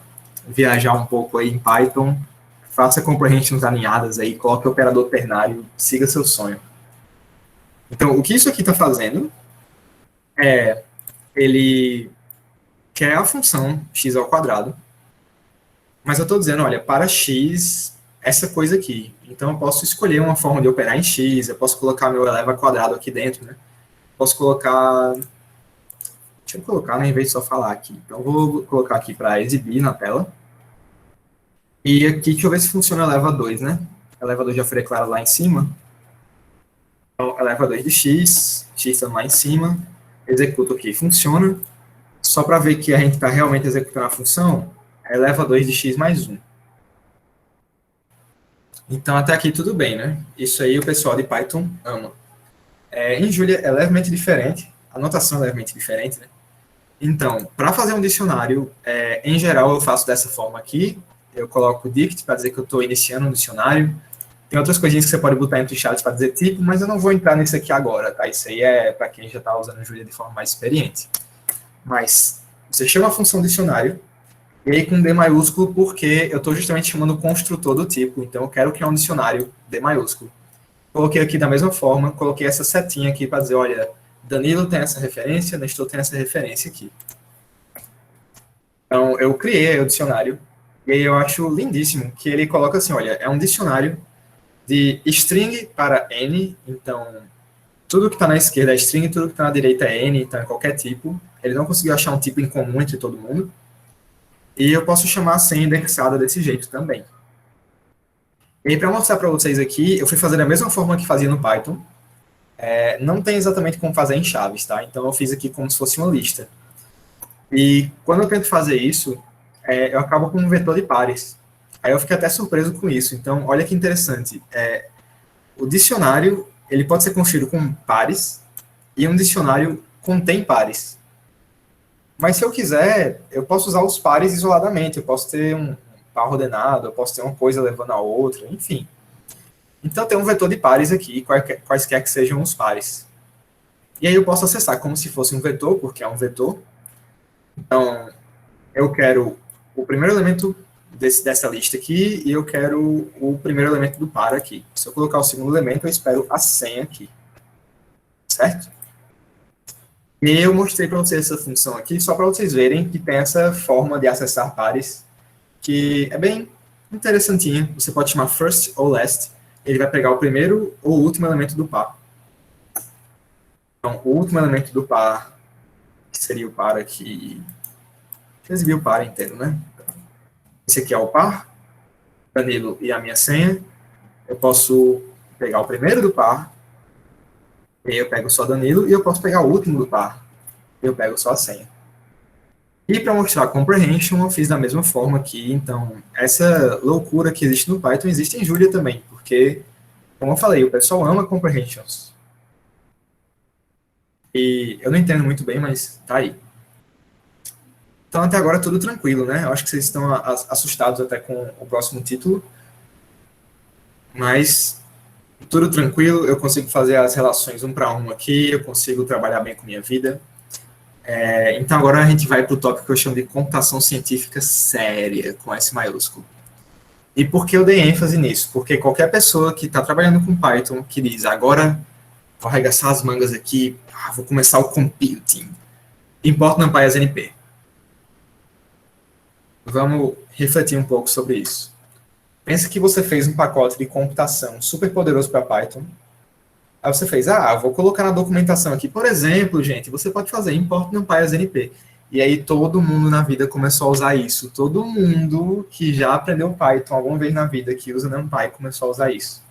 viajar um pouco aí em Python, faça comprehensions alinhadas aí, coloque o operador ternário, siga seu sonho. Então, o que isso aqui está fazendo é, ele quer a função x ao quadrado, mas eu estou dizendo, olha, para x, essa coisa aqui. Então, eu posso escolher uma forma de operar em x, eu posso colocar meu eleva quadrado aqui dentro, né? Posso colocar... Deixa eu colocar, né, em vez de só falar aqui. Então, eu vou colocar aqui para exibir na tela. E aqui, deixa eu ver se funciona eleva 2, né? Eleva 2 já foi declarado lá em cima. Então, eleva 2 de x, x está lá em cima, executo aqui, funciona. Só para ver que a gente está realmente executando a função, eleva 2 de x mais 1. Então, até aqui tudo bem, né? Isso aí o pessoal de Python ama. Em Julia é levemente diferente, a notação é levemente diferente, né? Então, para fazer um dicionário, em geral eu faço dessa forma aqui, eu coloco dict para dizer que eu estou iniciando um dicionário. Tem outras coisinhas que você pode botar entre chaves para dizer tipo, mas eu não vou entrar nisso aqui agora, tá? Isso aí é para quem já está usando o Julia de forma mais experiente. Mas você chama a função dicionário, e aí com D maiúsculo, porque eu estou justamente chamando o construtor do tipo, então eu quero criar um dicionário D maiúsculo. Coloquei aqui da mesma forma, coloquei essa setinha aqui para dizer, olha, Danilo tem essa referência, Nestor tem essa referência aqui. Então eu criei o dicionário, e aí eu acho lindíssimo que ele coloca assim, olha, é um dicionário de string para n, então tudo que está na esquerda é string, tudo que está na direita é n, então é qualquer tipo. Ele não conseguiu achar um tipo em comum entre todo mundo. E eu posso chamar a senha indexada desse jeito também. E para mostrar para vocês aqui, eu fui fazer da mesma forma que fazia no Python. Não tem exatamente como fazer em chaves, tá? Então eu fiz aqui como se fosse uma lista. E quando eu tento fazer isso, eu acabo com um vetor de pares. Aí eu fiquei até surpreso com isso. Então, olha que interessante. O dicionário, ele pode ser construído com pares, e um dicionário contém pares. Mas se eu quiser, eu posso usar os pares isoladamente, eu posso ter um par ordenado, eu posso ter uma coisa levando a outra, enfim. Então tem um vetor de pares aqui, quaisquer que sejam os pares. E aí eu posso acessar como se fosse um vetor, porque é um vetor. Então, eu quero o primeiro elemento dessa lista aqui, e eu quero o primeiro elemento do par aqui. Se eu colocar o segundo elemento, eu espero a senha aqui. Certo? E eu mostrei para vocês essa função aqui, só para vocês verem que tem essa forma de acessar pares, que é bem interessantinha. Você pode chamar first ou last, ele vai pegar o primeiro ou o último elemento do par. Então, o último elemento do par, que seria o par aqui, deixa eu exibir o par inteiro, né? Esse aqui é o par, Danilo e a minha senha. Eu posso pegar o primeiro do par, e aí eu pego só Danilo, e eu posso pegar o último do par, e eu pego só a senha. E para mostrar comprehension, eu fiz da mesma forma aqui. Então, essa loucura que existe no Python existe em Julia também, porque, como eu falei, o pessoal ama comprehensions. E eu não entendo muito bem, mas tá aí. Então, até agora, tudo tranquilo, né? Eu acho que vocês estão assustados até com o próximo título. Mas, tudo tranquilo, eu consigo fazer as relações um para um aqui, eu consigo trabalhar bem com minha vida. Então, agora a gente vai para o tópico que eu chamo de computação científica séria, com S maiúsculo. E por que eu dei ênfase nisso? Porque qualquer pessoa que está trabalhando com Python, que diz, agora vou arregaçar as mangas aqui, vou começar o computing, importa NumPy as NP. Vamos refletir um pouco sobre isso. Pensa que você fez um pacote de computação super poderoso para Python. Aí você fez, vou colocar na documentação aqui. Por exemplo, gente, você pode fazer import NumPy as NP. E aí todo mundo na vida começou a usar isso. Todo mundo que já aprendeu Python alguma vez na vida que usa NumPy começou a usar isso.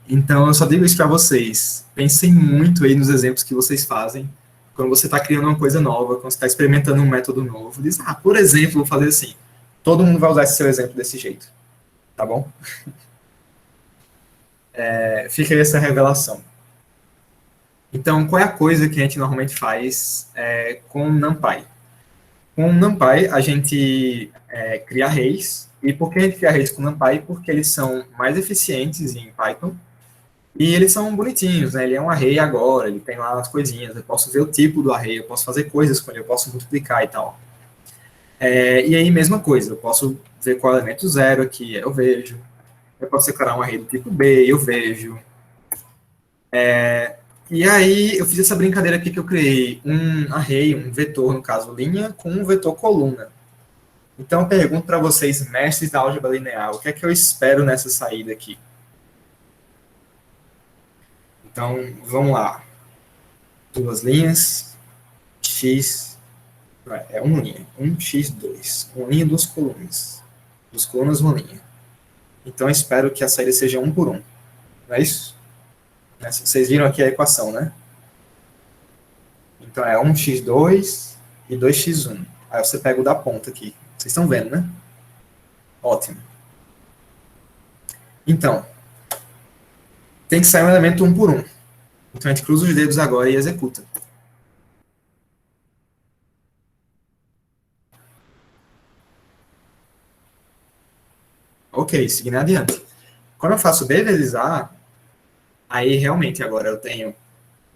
Então, eu só digo isso para vocês. Pensem muito aí nos exemplos que vocês fazem quando você está criando uma coisa nova, quando você está experimentando um método novo. Diz, por exemplo, vou fazer assim. Todo mundo vai usar esse seu exemplo desse jeito. Tá bom? Fica aí essa revelação. Então, qual é a coisa que a gente normalmente faz com NumPy? Com NumPy, a gente cria arrays. E por que a gente cria arrays com NumPy? Porque eles são mais eficientes em Python. E eles são bonitinhos, né? Ele é um array agora, ele tem lá as coisinhas. Eu posso ver o tipo do array, eu posso fazer coisas com ele, eu posso multiplicar e tal. E aí, mesma coisa, eu posso ver qual é o elemento zero aqui, eu vejo. Eu posso declarar um array do tipo B, eu vejo. E aí, eu fiz essa brincadeira aqui que eu criei um array, um vetor, no caso, linha, com um vetor coluna. Então, eu pergunto para vocês, mestres da álgebra linear, o que é que eu espero nessa saída aqui? Então, vamos lá. Duas linhas, x, uma linha, 1x2. Uma linha, duas colunas. Duas colunas, uma linha. Então, eu espero que a saída seja 1 por 1. Não é isso? Vocês viram aqui a equação, né? Então, é 1x2 e 2x1. Aí você pega o da ponta aqui. Vocês estão vendo, né? Ótimo. Então, tem que sair um elemento 1 por 1. Então, a gente cruza os dedos agora e executa. Ok, seguindo adiante. Quando eu faço B vezes A, aí realmente agora eu tenho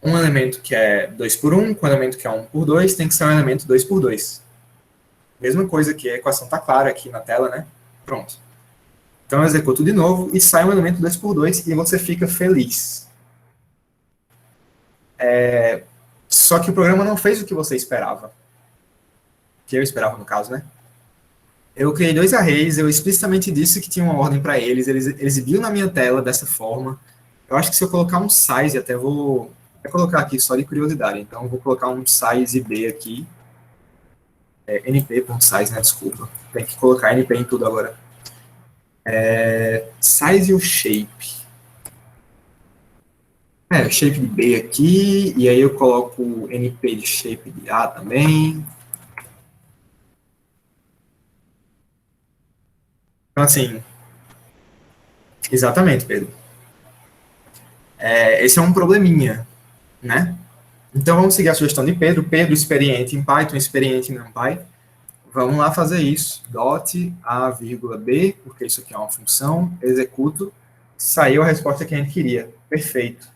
um elemento que é 2 por 1, com um elemento que é 1 por 2, tem que ser um elemento 2 por 2. Mesma coisa que a equação está clara aqui na tela, né? Pronto. Então eu executo de novo e sai um elemento 2 por 2 e você fica feliz. Só que o programa não fez o que você esperava. Que eu esperava, no caso, né? Eu criei dois arrays, eu explicitamente disse que tinha uma ordem para eles exibiu na minha tela dessa forma. Eu acho que se eu colocar um size, até vou colocar aqui só de curiosidade, então eu vou colocar um size B aqui, np.size, né, desculpa, tem que colocar np em tudo agora. Size o shape. Shape de B aqui, e aí eu coloco np de shape de A também. Então, assim, exatamente, Pedro. Esse é um probleminha, né? Então, vamos seguir a sugestão de Pedro. Pedro, experiente em Python, experiente em NumPy. Vamos lá fazer isso. Dot A, B, porque isso aqui é uma função. Executo. Saiu a resposta que a gente queria. Perfeito.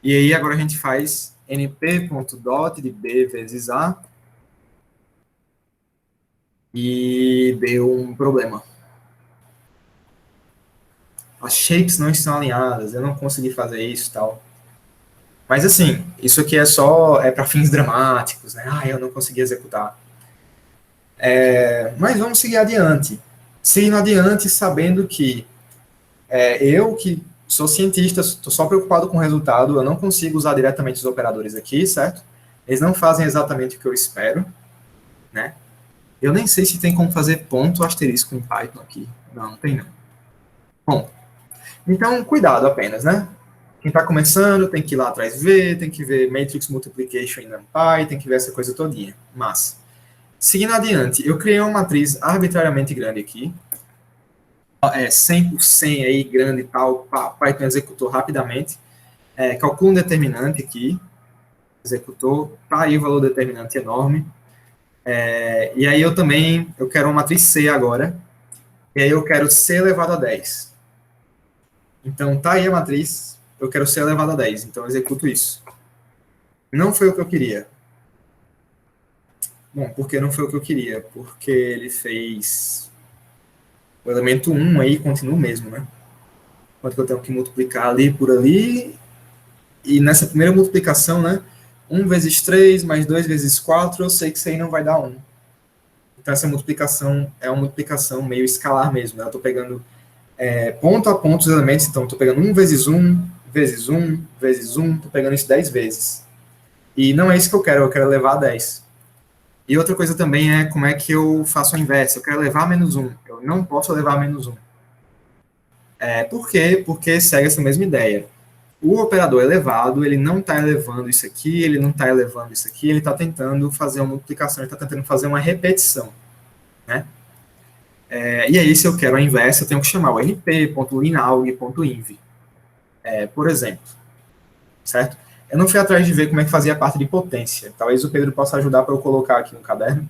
E aí, agora a gente faz np.dot de B vezes A. E deu um problema. As shapes não estão alinhadas. Eu não consegui fazer isso e tal. Mas, assim, isso aqui é para fins dramáticos, né? Eu não consegui executar. Mas vamos seguir adiante. Seguindo adiante, sabendo que eu, que sou cientista, estou só preocupado com o resultado, eu não consigo usar diretamente os operadores aqui, certo? Eles não fazem exatamente o que eu espero, né? Eu nem sei se tem como fazer ponto asterisco em Python aqui. Não tem não. Bom, Então, cuidado apenas, né? Quem está começando tem que ir lá atrás ver, tem que ver Matrix Multiplication em NumPy, tem que ver essa coisa todinha. Mas, seguindo adiante, eu criei uma matriz arbitrariamente grande aqui, 100 por 100 aí, grande e tal, Python executou rapidamente, calcula um determinante aqui, executou, tá aí o valor determinante enorme, e aí eu quero uma matriz C agora, e aí eu quero C elevado a 10. Então, tá aí a matriz, eu quero C elevado a 10, então eu executo isso. Não foi o que eu queria. Bom, porque não foi o que eu queria? Porque ele fez o elemento 1 aí, continua o mesmo, né? Quanto que eu tenho que multiplicar ali por ali, e nessa primeira multiplicação, né, 1 vezes 3 mais 2 vezes 4, eu sei que isso aí não vai dar 1. Então, essa multiplicação é uma multiplicação meio escalar mesmo, né? Eu estou pegando ponto a ponto os elementos, então estou pegando 1 vezes 1, vezes 1, vezes 1, estou pegando isso 10 vezes. E não é isso que eu quero levar a 10. E outra coisa também é como é que eu faço o inverso. Eu quero levar a menos 1. Eu não posso levar a menos 1. Por quê? Porque segue essa mesma ideia. O operador elevado, ele não está elevando isso aqui, ele não está elevando isso aqui, ele está tentando fazer uma multiplicação, ele está tentando fazer uma repetição. Né? E aí, se eu quero a inversa, eu tenho que chamar o np.linaug.inv. Por exemplo. Certo? Eu não fui atrás de ver como é que fazia a parte de potência. Talvez o Pedro possa ajudar para eu colocar aqui no caderno,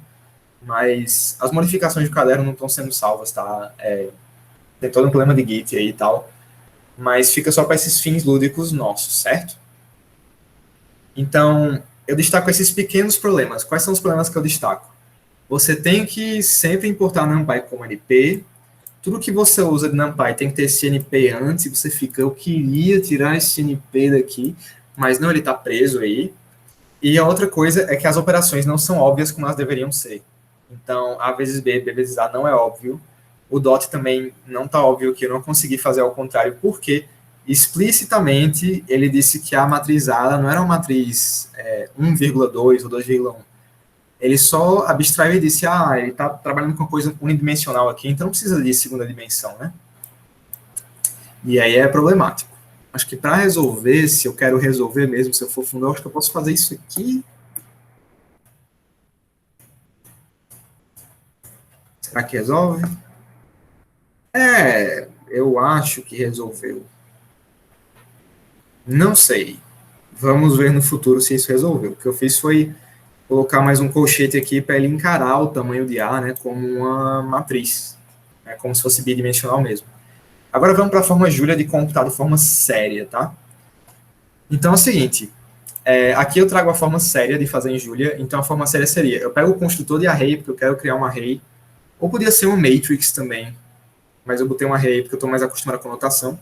mas as modificações do caderno não estão sendo salvas, tá? Tem todo um problema de Git aí e tal, mas fica só para esses fins lúdicos nossos, certo? Então, eu destaco esses pequenos problemas. Quais são os problemas que eu destaco? Você tem que sempre importar NumPy como NP. Tudo que você usa de NumPy tem que ter esse NP antes. Você fica, eu queria tirar esse NP daqui, mas não, ele está preso aí. E a outra coisa é que as operações não são óbvias como elas deveriam ser. Então, A vezes B, B vezes A não é óbvio. O dot também não está óbvio, que eu não consegui fazer ao contrário, porque explicitamente ele disse que a matriz A não era uma matriz 1,2 ou 2,1. Ele só abstraiu e disse, ele está trabalhando com coisa unidimensional aqui, então não precisa de segunda dimensão, né? E aí é problemático. Acho que para resolver, se eu quero resolver mesmo, se eu for fundo, eu acho que eu posso fazer isso aqui. Será que resolve? Eu acho que resolveu. Não sei. Vamos ver no futuro se isso resolveu. O que eu fiz foi colocar mais um colchete aqui para ele encarar o tamanho de A, né, como uma matriz, né, como se fosse bidimensional mesmo. Agora vamos para a forma Julia de computar de forma séria, tá? Então é o seguinte, aqui eu trago a forma séria de fazer em Julia. Então a forma séria seria, eu pego o construtor de array, porque eu quero criar um array, ou podia ser um matrix também, mas eu botei um array porque eu estou mais acostumado com notação.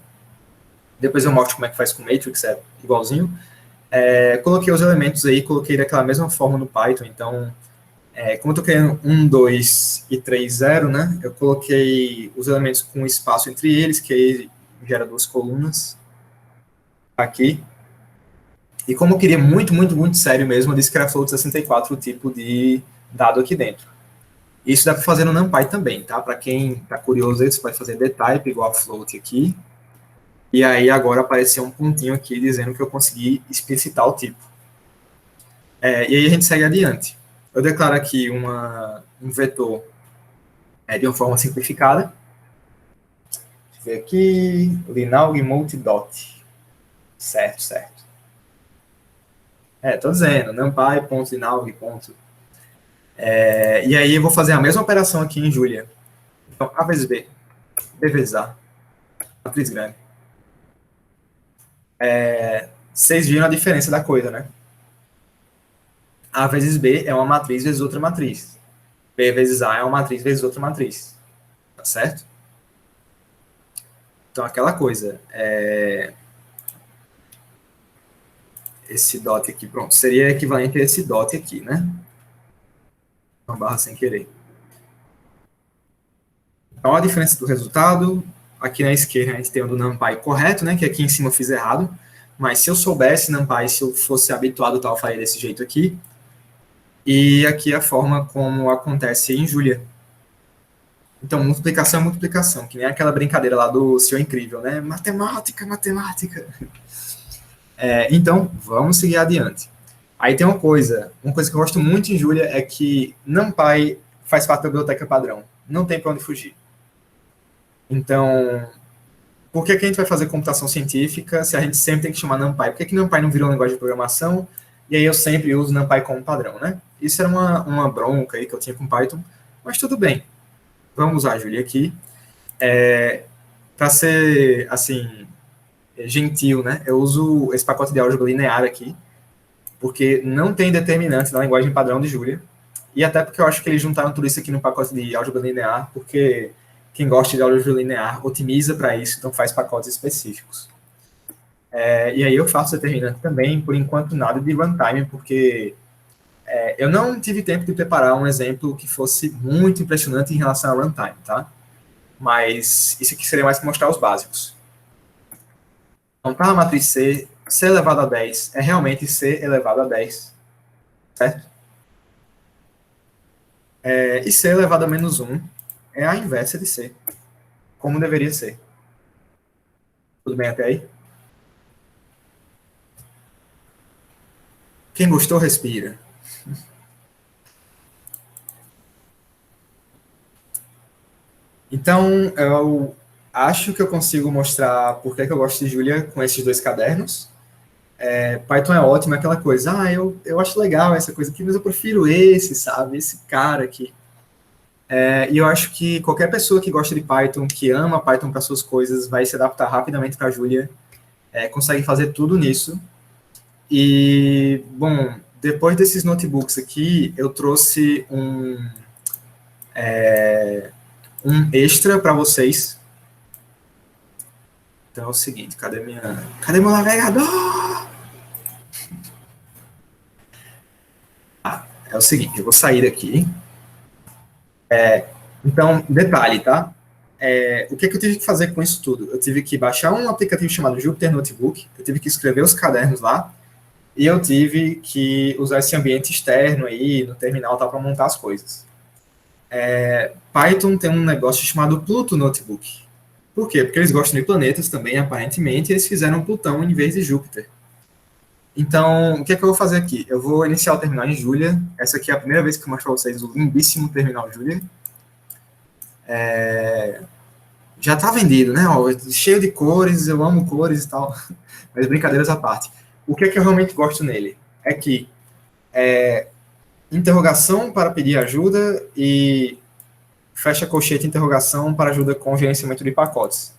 Depois eu mostro como é que faz com matrix, é igualzinho. Coloquei os elementos aí, coloquei daquela mesma forma no Python, então, como eu estou criando 1, 2 e 3, 0, né, eu coloquei os elementos com espaço entre eles, que aí gera 2 colunas, aqui, e como eu queria muito, muito, muito sério mesmo, eu disse que era float 64 o tipo de dado aqui dentro. Isso dá para fazer no NumPy também, tá? Para quem está curioso, você pode fazer dtype igual a float aqui, e aí agora apareceu um pontinho aqui dizendo que eu consegui explicitar o tipo. E aí a gente segue adiante. Eu declaro aqui um vetor de uma forma simplificada. Deixa eu ver aqui, linaug multidot. Certo. Estou dizendo, numpy.linaug. E aí eu vou fazer a mesma operação aqui em Julia. Então, A vezes B, B vezes A, matriz grande. Vocês viram a diferença da coisa, né? A vezes B é uma matriz vezes outra matriz. B vezes A é uma matriz vezes outra matriz. Tá certo? Então, aquela coisa. Esse dot aqui, pronto. Seria equivalente a esse dot aqui, né? Uma barra sem querer. Então, a diferença do resultado. Aqui na esquerda a gente tem o do NumPy correto, né? Que aqui em cima eu fiz errado. Mas se eu soubesse NumPy, se eu fosse habituado tal, eu faria desse jeito aqui. E aqui a forma como acontece em Julia. Então, multiplicação é multiplicação, que nem aquela brincadeira lá do Senhor Incrível, né? Matemática, matemática. Então, vamos seguir adiante. Aí tem uma coisa que eu gosto muito em Julia é que NumPy faz parte da biblioteca padrão. Não tem para onde fugir. Então, por que a gente vai fazer computação científica se a gente sempre tem que chamar NumPy? Por que NumPy não virou uma linguagem de programação? E aí eu sempre uso NumPy como padrão, né? Isso era uma bronca aí que eu tinha com Python, mas tudo bem. Vamos usar a Julia aqui. Para ser, assim, gentil, né? Eu uso esse pacote de álgebra linear aqui, porque não tem determinante na linguagem padrão de Julia, e até porque eu acho que eles juntaram tudo isso aqui no pacote de álgebra linear, porque quem gosta de álgebra linear otimiza para isso, então faz pacotes específicos. E aí eu faço determinante também, por enquanto nada de runtime, porque eu não tive tempo de preparar um exemplo que fosse muito impressionante em relação a runtime, tá? Mas isso aqui seria mais para mostrar os básicos. Então, para a matriz C, C elevado a 10 é realmente C elevado a 10, certo? E C elevado a menos 1 é a inversa de C, como deveria ser. Tudo bem até aí? Quem gostou, respira. Então, eu acho que eu consigo mostrar por que eu gosto de Julia com esses dois cadernos. Python é ótimo, é aquela coisa, eu acho legal essa coisa aqui, mas eu prefiro esse, sabe? Esse cara aqui. E eu acho que qualquer pessoa que gosta de Python, que ama Python para suas coisas, vai se adaptar rapidamente para a Julia, consegue fazer tudo nisso. E, bom, depois desses notebooks aqui, eu trouxe um extra para vocês. Então é o seguinte, cadê meu navegador? É o seguinte, eu vou sair daqui. Então, detalhe, tá? O que eu tive que fazer com isso tudo? Eu tive que baixar um aplicativo chamado Jupyter Notebook, eu tive que escrever os cadernos lá, e eu tive que usar esse ambiente externo aí, no terminal, tá, para montar as coisas. Python tem um negócio chamado Pluto Notebook. Por quê? Porque eles gostam de planetas também, aparentemente, e eles fizeram Plutão em vez de Júpiter. Então, o que eu vou fazer aqui? Eu vou iniciar o terminal em Julia. Essa aqui é a primeira vez que eu mostro para vocês o lindíssimo terminal Julia. Já está vendido, né? Cheio de cores, eu amo cores e tal. Mas brincadeiras à parte. O que eu realmente gosto nele? É que interrogação para pedir ajuda e fecha colchete interrogação para ajuda com gerenciamento de pacotes.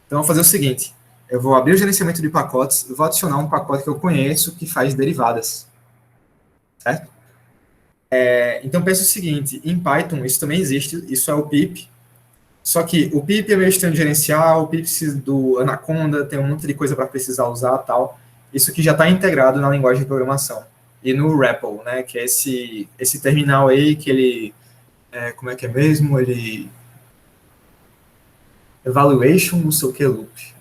Então, eu vou fazer o seguinte. Eu vou abrir o gerenciamento de pacotes, vou adicionar um pacote que eu conheço que faz derivadas. Certo? Então, pensa o seguinte, em Python isso também existe, isso é o pip, só que o pip é meio estranho de gerenciar, o pip precisa do Anaconda, tem um monte de coisa para precisar usar tal. Isso aqui já está integrado na linguagem de programação. E no REPL, né, que é esse terminal aí que ele... como é que é mesmo? Ele... Evaluation, não sei o que, loop.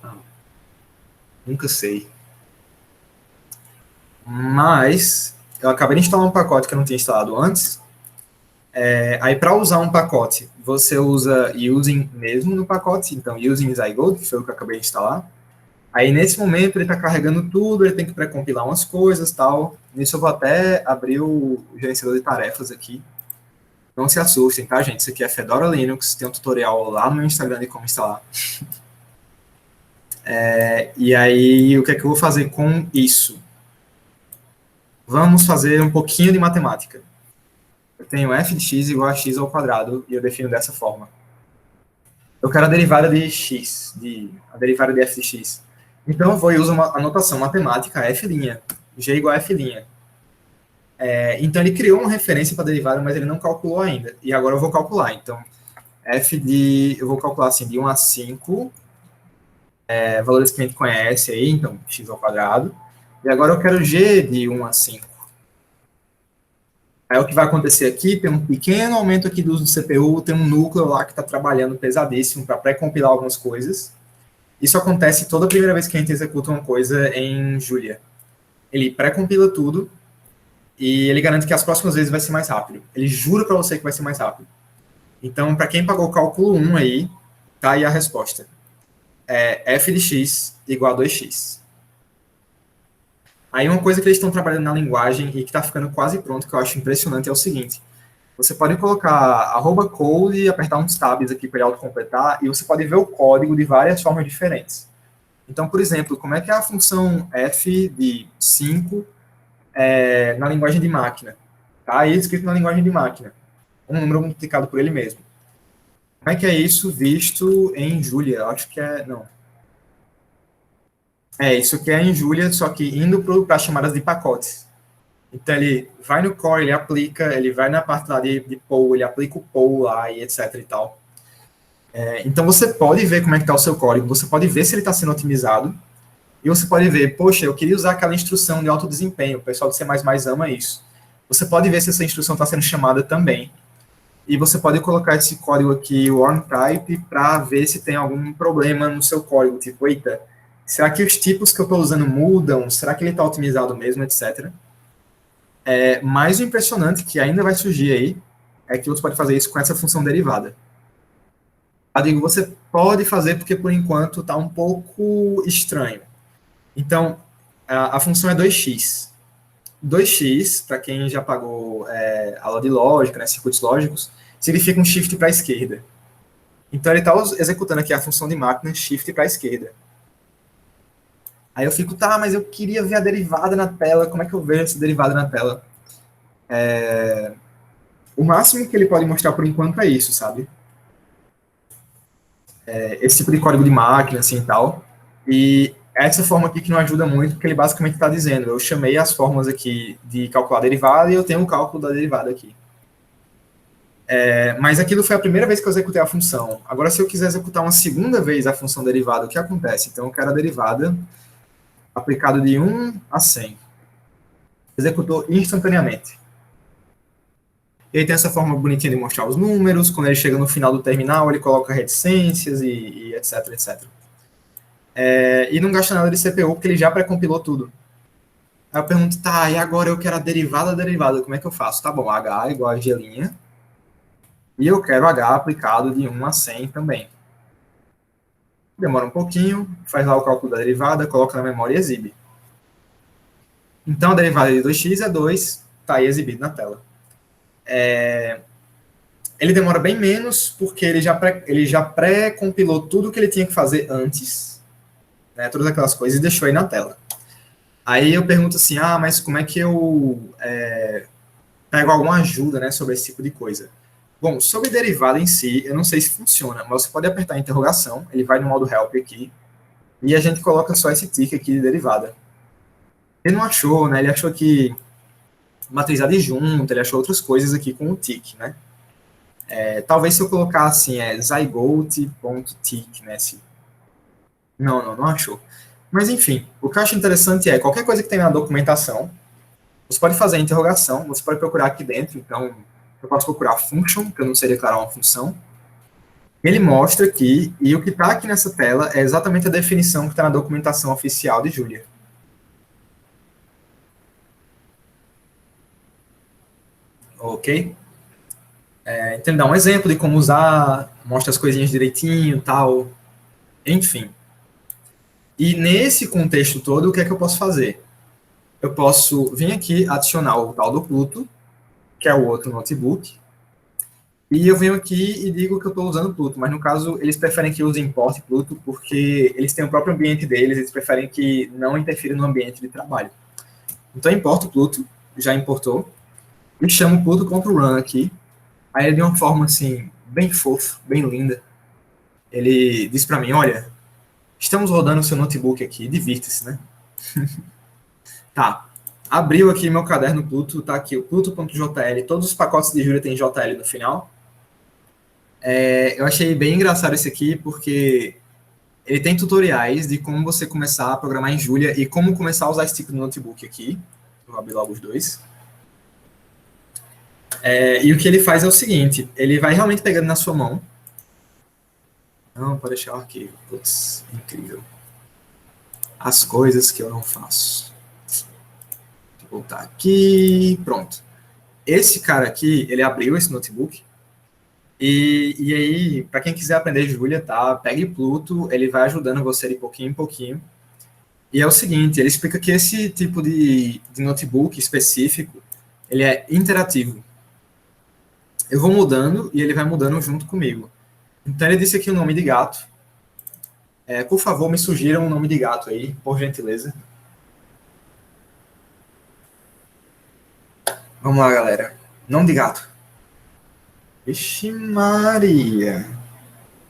Nunca sei. Mas eu acabei de instalar um pacote que eu não tinha instalado antes. Aí, para usar um pacote, você usa using mesmo no pacote. Então, using Zygold, que foi o que eu acabei de instalar. Aí, nesse momento, ele está carregando tudo, ele tem que pré-compilar umas coisas tal. Nisso, eu vou até abrir o gerenciador de tarefas aqui. Não se assustem, tá, gente? Isso aqui é Fedora Linux, tem um tutorial lá no meu Instagram de como instalar. E aí, o que eu vou fazer com isso? Vamos fazer um pouquinho de matemática. Eu tenho f de x igual a x ao quadrado, e eu defino dessa forma. Eu quero a derivada de x, a derivada de f de x. Então, eu vou usar uma notação matemática, f', g igual a f'. Então, ele criou uma referência para a derivada, mas ele não calculou ainda. E agora eu vou calcular. Então, eu vou calcular assim, de 1 a 5, valores que a gente conhece aí, então, x ao quadrado. E agora eu quero g de 1 a 5. Aí o que vai acontecer aqui, tem um pequeno aumento aqui do uso do CPU, tem um núcleo lá que está trabalhando pesadíssimo para pré-compilar algumas coisas. Isso acontece toda a primeira vez que a gente executa uma coisa em Julia. Ele pré-compila tudo e ele garante que as próximas vezes vai ser mais rápido. Ele jura para você que vai ser mais rápido. Então, para quem pagou o cálculo 1 aí, tá aí a resposta. É f de x igual a 2x. Aí uma coisa que eles estão trabalhando na linguagem e que está ficando quase pronto, que eu acho impressionante, é o seguinte. Você pode colocar @code e apertar uns tabs aqui para ele autocompletar, e você pode ver o código de várias formas diferentes. Então, por exemplo, como é que é a função f de 5 na linguagem de máquina? Tá aí escrito na linguagem de máquina. Um número multiplicado por ele mesmo. Como é que é isso visto em Julia? Eu acho que é... Não. Isso aqui é em Julia, só que indo para as chamadas de pacotes. Então, ele vai no core, ele aplica, ele vai na parte lá de poll, ele aplica o poll lá e etc e tal. Então, você pode ver como é que está o seu código, você pode ver se ele está sendo otimizado, e você pode ver, poxa, eu queria usar aquela instrução de alto desempenho, o pessoal do C++ ama isso. Você pode ver se essa instrução está sendo chamada também. E você pode colocar esse código aqui, o warn type, para ver se tem algum problema no seu código, tipo, eita, será que os tipos que eu estou usando mudam? Será que ele está otimizado mesmo, etc. Mais o impressionante que ainda vai surgir aí é que você pode fazer isso com essa função derivada. Eu digo, você pode fazer porque, por enquanto, está um pouco estranho. Então, a função é 2x. 2x, para quem já pagou aula de lógica, né, circuitos lógicos, significa um shift para a esquerda. Então, ele está executando aqui a função de máquina shift para a esquerda. Aí eu fico, tá, mas eu queria ver a derivada na tela, como é que eu vejo essa derivada na tela? O máximo que ele pode mostrar por enquanto é isso, sabe? Esse tipo de código de máquina, assim, e tal. E essa forma aqui que não ajuda muito, porque ele basicamente está dizendo, eu chamei as formas aqui de calcular a derivada e eu tenho um cálculo da derivada aqui. Mas aquilo foi a primeira vez que eu executei a função. Agora, se eu quiser executar uma segunda vez a função derivada, o que acontece? Então, eu quero a derivada aplicado de 1 a 100. Executou instantaneamente. Ele tem essa forma bonitinha de mostrar os números, quando ele chega no final do terminal, ele coloca reticências e etc, etc. E não gasta nada de CPU, porque ele já pré-compilou tudo. Aí eu pergunto, tá, e agora eu quero a derivada da derivada, como é que eu faço? Tá bom, H igual a G', e eu quero H aplicado de 1 a 100 também. Demora um pouquinho, faz lá o cálculo da derivada, coloca na memória e exibe. Então, a derivada de 2x é 2, tá aí exibido na tela. Ele demora bem menos, porque ele já pré-compilou tudo que ele tinha que fazer antes, né, todas aquelas coisas, e deixou aí na tela. Aí eu pergunto assim, mas como é que eu pego alguma ajuda, né, sobre esse tipo de coisa? Bom, sobre derivada em si, eu não sei se funciona, mas você pode apertar a interrogação, ele vai no modo help aqui, e a gente coloca só esse tick aqui de derivada. Ele não achou, né, ele achou que matriz adjunta, ele achou outras coisas aqui com o tick, né. Talvez se eu colocar assim, zygote.tick, né, não achou. Mas enfim, o que eu acho interessante é, qualquer coisa que tem na documentação, você pode fazer a interrogação, você pode procurar aqui dentro, então eu posso procurar function, que eu não sei declarar uma função, ele mostra aqui, e o que está aqui nessa tela é exatamente a definição que está na documentação oficial de Julia. Ok? Então ele dá um exemplo de como usar, mostra as coisinhas direitinho, tal, enfim. E nesse contexto todo, o que é que eu posso fazer? Eu posso vir aqui, adicionar o tal do Pluto, que é o outro notebook, e eu venho aqui e digo que eu estou usando Pluto, mas no caso eles preferem que eu use import Pluto, porque eles têm o próprio ambiente deles, eles preferem que não interfira no ambiente de trabalho. Então eu importo Pluto, já importou, e chamo Pluto.run aqui, aí ele de uma forma assim, bem fofa, bem linda, ele diz para mim, olha, estamos rodando o seu notebook aqui, divirta-se, né? Tá, abriu aqui meu caderno Pluto, tá aqui o Pluto.jl, todos os pacotes de Julia têm JL no final. Eu achei bem engraçado esse aqui, porque ele tem tutoriais de como você começar a programar em Julia e como começar a usar esse tipo de notebook aqui. Vou abrir logo os dois. E o que ele faz é o seguinte, ele vai realmente pegando na sua mão. Não, pode deixar o arquivo. Putz, incrível. As coisas que eu não faço. Vou voltar aqui, pronto. Esse cara aqui, ele abriu esse notebook, E aí, para quem quiser aprender Julia, tá? Pegue Pluto, ele vai ajudando você de pouquinho em pouquinho. E é o seguinte, ele explica que esse tipo de notebook específico, ele é interativo. Eu vou mudando e ele vai mudando junto comigo. Então ele disse aqui o nome de gato. Por favor, me sugiram um nome de gato aí, por gentileza. Vamos lá, galera. Nome de gato. Vixe Maria.